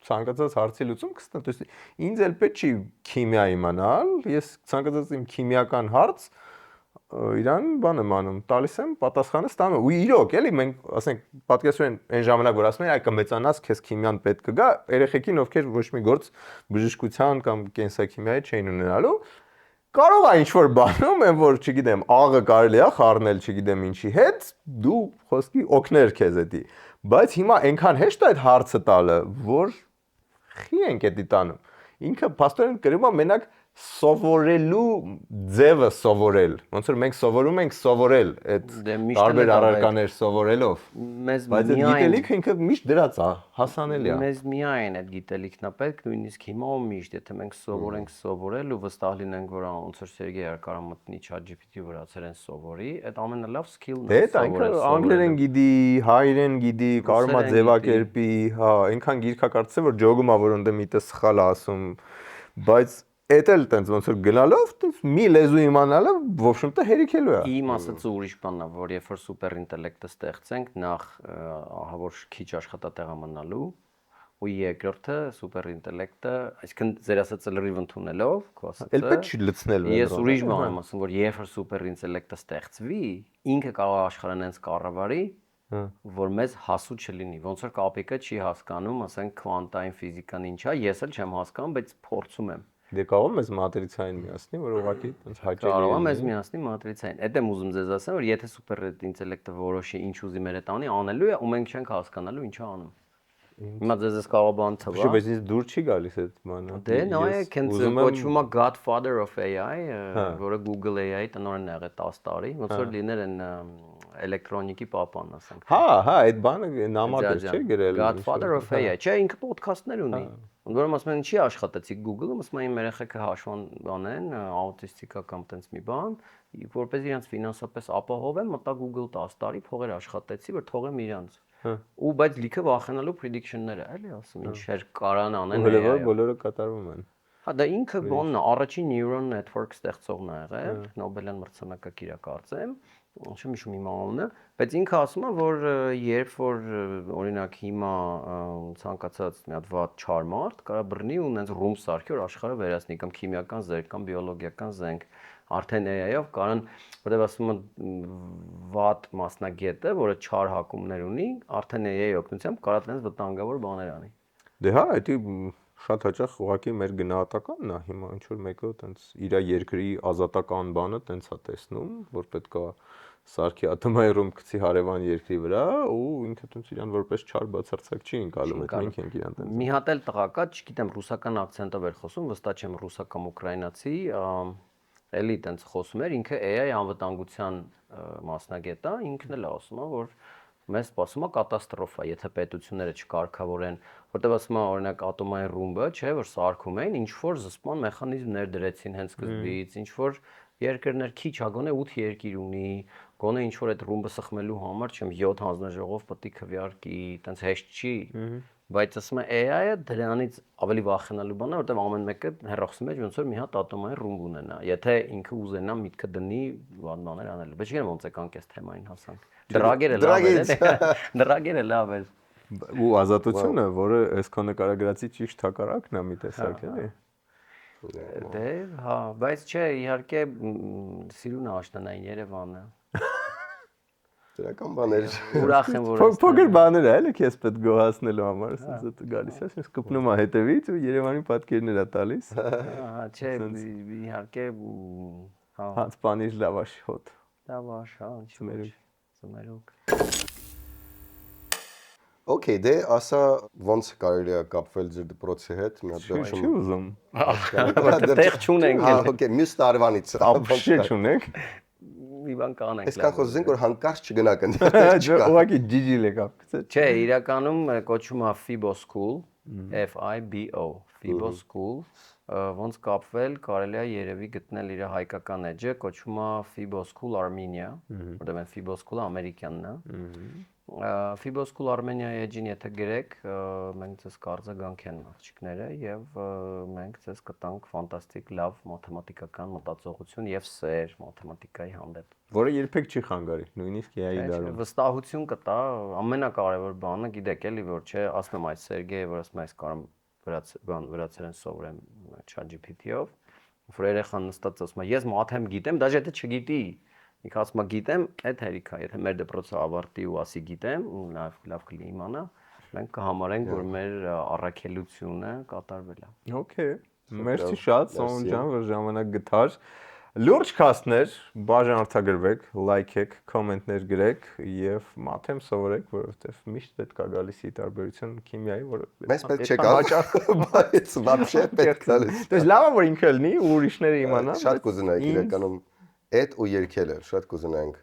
Speaker 1: ցանկացած հարցի լուծում կստանա։ То есть ինձ էլ պետք չի քիմիա իմանալ, ես ցանկացած իմ քիմիական հարց իրան բան եմ անում, տալիս եմ, պատասխանը ստանում ու իրոք, էլի մենք ասենք պատկերացրու այն ժամանակ որ ասում են այ կմեծանաս, քեզ քիմիան պետք կգա, երեխեքին ովքեր ոչ մի գործ բժշկության կամ կենսաքիմիայի չէին ունենալու, կարող է ինչ-որ բանում են, որ չգիտեմ, աղը կարելի է խառնել, չգիտեմ ինչի հետ, դու խոսքի օգներ քեզ էդի, բայց հիմա այնքան հեշտ է այդ հարցը տալը, որ խի ենք էդի տանում, ինքը փաստորեն կրում է մենակ սովորելու ձևը սովորել, ոնց որ մենք սովորում ենք սովորել այդ տարբեր առարկաներ սովորելով, բայց այդ գիտելիքը ինքը միշտ դրած է, հասանելի է։
Speaker 2: Մեզ միայն այդ գիտելիքն է պետք, նույնիսկ հիմա ու միշտ, եթե մենք սովորենք սովորել ու վստահ լինենք, որ ոնց որ Սերգեյը կարող մտնի ChatGPT-ի վրա ցերեն սովորի, այդ ամենալավ սկիլն է
Speaker 1: սովորել։ Դե անգլերեն գիտի, հայերեն գիտի, կարող է ձևակերպի, հա, այնքան գիրքակարծել որ ջոգում է որ ընդ միտը սխալ ասում, բայց Էդ էլ տենց ոնց որ գնալով մի լեզու իմանալը в общем-то հերիքելու է։
Speaker 2: Իմ ասած ուրիշ բանն է, որ երբ որ սուպեր ինտելեկտը ստեղծենք, նախ ահա որ քիչ աշխատատեղ մնալու ու երկրորդը սուպեր ինտելեկտը, այսինքն ձեր ասածը լրիվ ընդունելով, քո ասածը։
Speaker 1: Էլ պետք չի լցնել։
Speaker 2: Ես ուրիշ բան եմ ասում, որ երբ որ սուպեր ինտելեկտը ստեղծվի, ինքը կարող է աշխարհն այնց կառավարի, որ մեզ հասու չլինի։ Ոնց որ կապիկը չի հասկանում, ասենք քվանտային ֆիզիկան ինչ է, ես էլ չեմ հասկանում, բայց փորձում եմ։
Speaker 1: Դե կարող մեզ մատրիցային միացնի, որ ուղղակի այնց հաճելի է։
Speaker 2: Կարող է մեզ միացնի մատրիցային։ Այդ եմ ուզում ձեզ ասեմ, որ եթե սուպեր ինտելեկտը որոշի ինչ ուզի մեր հետ անի, անելու է, ու մենք չենք հասկանալու ինչ է անում։ Հիմա ձեզ կարող բան թվա։
Speaker 1: Բայց ինձ դուր չի գալիս այդ բանը։
Speaker 2: Դե նայեք, հենց կոչվում է Godfather of AI, որը Google AI տնօրենն է եղել 10 տարի, ոնց որ լիներ են էլեկտրոնիկի պապան, ասենք։
Speaker 1: Հա, այդ բանը նամակ է, չէ՞ գրել։
Speaker 2: Godfather of AI, չէ, ինքը ոդքասթներ ունի։ Ուրեմն ասում են, ինչի աշխատեցիք Google-ում, ասում են իմ երեխեքը հաշվան բանեն, աուտիստիկա կամ տենց մի բան, որպես իրենց ֆինանսապես ապահովեն, մտա Google 10 տարի փողեր աշխատեցի, որ թողեմ իրանց։ Ու բայց լիքը վախենալու prediction-ները, էլի ասում, ինչեր կարան անեն
Speaker 1: AI-ը։ Բոլորը կատարվում են։
Speaker 2: Հա դա ինքը բանն է, առաջին neural network ստեղծողն է եղել, Նոբելյան մրցանակակիր է կարծեմ, չեմ հիշում իմ անունը, բայց ինքը ասում է, որ երբ որ օրինակ հիմա ցանկացած մի հատ վատ չար մարդ կարա բռնի ու նենց ռում սարքի, որ աշխարհը վերացնի կամ քիմիական զենք կամ բիոլոգիական զենք, արդեն AI-ով կարան, որտեղ ասում են վատ մասնագետը, որը չար հակումներ ունի, արդեն AI-ի օգնությամբ կարա տենց վտանգավոր բաներ անի։
Speaker 1: Դե հա, դա շատ հաճախ ուղղակի մեր գնահատականն է, հիմա ինչ որ մեկը տենց իր երկրի ազատական բանը տենց է տեսնում, որ պետքա սարքի ատոմային ռումբ գցի հարևան երկրի վրա ու ինքը տենց իրան որպես չար բացարձակ չի ընկալում, այդ մենք ենք իրան տենց։
Speaker 2: Մի հատ էլ տղա կա, չգիտեմ, ռուսական акցենտով էր խոսում, վստահ չեմ ռուսա կամ ուկրաինացի, էլի տենց խոսում էր, ինքը AI անվտանգության մասնագետ է, ինքն էլ ասում է, որ մեզ սպասում է կատաստրոֆա, եթե պետությունները չկարգավորեն, որտեղ ասում է օրինակ ատոմային ռումբը, չէ, որ սարքում էին, ինչ որ զսպման մեխանիզմներ դրեցին հենց սկզբից, ինչ որ երկրներ քիչ է, գոնե 8 երկիր ունի, գոնե ինչ որ այդ ռումբը սխմելու համար, չեմ 7 հանձնաժողով պետք է քվեարկի, տենց հեշտ չի, բայց ասում է AI-ը դրանից ավելի վախենալու բան է, որտեղ ամեն մեկը հեռախոսի մեջ ոնց որ մի հատ ատոմային ռումբ ունենա, եթե ինքը ուզենա միտքը դնի բաներ անելու, բայց չգիտեմ ոնց է կանք այս թեմային հասանք։ Դրագերը լավ է։ Դրագերը լավ է։
Speaker 1: ու ազատությունը, որը այս քո նկարագրացի ճիշտ հակառակն է մի տեսակ, էլի։
Speaker 2: Դե, հա, բայց չէ, իհարկե սիրուն է աշնանային Երևանը։
Speaker 3: Դրական բաներ։
Speaker 2: Ուրախ եմ, որ
Speaker 1: Փոքր բաներ է, էլի քեզ պետք գոհացնելու համար, ասես դա գալիս է, ասես կպնում է հետևից ու Երևանի պատկերներ է տալիս։
Speaker 2: հա, չէ, իհարկե հա,
Speaker 1: Հաց պանիր լավաշ հոտ։
Speaker 2: լավաշ, հա, ինչ ծմերուկ։
Speaker 3: Okay, դե ասա ոնց կարելի է կապվել ձեր դպրոցի հետ, մի հատ
Speaker 1: Չի ուզում։
Speaker 2: Տեղ չունենք
Speaker 3: Հա,
Speaker 2: էլ։
Speaker 3: okay, մյուս տարվանից։
Speaker 1: Ապշե չունեք։
Speaker 2: Մի բան կանենք։
Speaker 3: Այսքան խոսենք որ հանկարծ չգնաք ընդ։
Speaker 1: Ուղղակի ջիջիլ է կապկցել։
Speaker 2: Չէ, իրականում կոչվում է Fibo School, FIBO, Fibo School, ոնց կապվել, կարելի է երևի գտնել իր հայկական էջը, կոչվում է Fibo School Armenia, որտեղ Fibo School-ը ամերիկյանն է։ Fibo School Armenia էջին եթե գրեք, մենք ցես կարձագանք են աղջիկները եւ մենք ցես կտանք ֆանտաստիկ լավ մաթեմատիկական մտածողություն եւ սեր մաթեմատիկայի հանդեպ։
Speaker 1: Որը երբեք չի խանգարի, նույնիսկ AI դարում։
Speaker 2: Վստահություն կտա, ամենակարևոր բանը, գիտեք էլի, որ չէ, ասում եմ այս Սերգեյը, որ ասում է այս կարամ վրացերեն սովորեմ ChatGPT-ով, որ երեխան նստած ասում է, ես մաթեմ գիտեմ, դաժե եթե չգիտի, ինքը ասում է գիտեմ, այդ հերիք է, եթե մեր դպրոցը ավարտի ու ասի գիտեմ, լավ կլինի իմանա, մենք կհամարենք, որ մեր առաքելությունը կատարվել է։
Speaker 1: Okay, մերսի շատ, Սոն ջան, որ ժամանակ գտար։ Լուրջ քաստներ, բաժանորդագրվեք, լայքեք, կոմենտներ գրեք եւ մաթեմ սովորեք, որովհետեւ միշտ պետք է գալիսի տարբերություն քիմիայի, որը
Speaker 3: Մեզ պետք չէ գալ, բայց вообще պետք է գալիս։
Speaker 1: Դες լավ է որ ինքը լինի ու ուրիշները իմանան։
Speaker 3: Շատ կուզենայինք իրականում այդ ու երկելը, շատ կուզենայինք։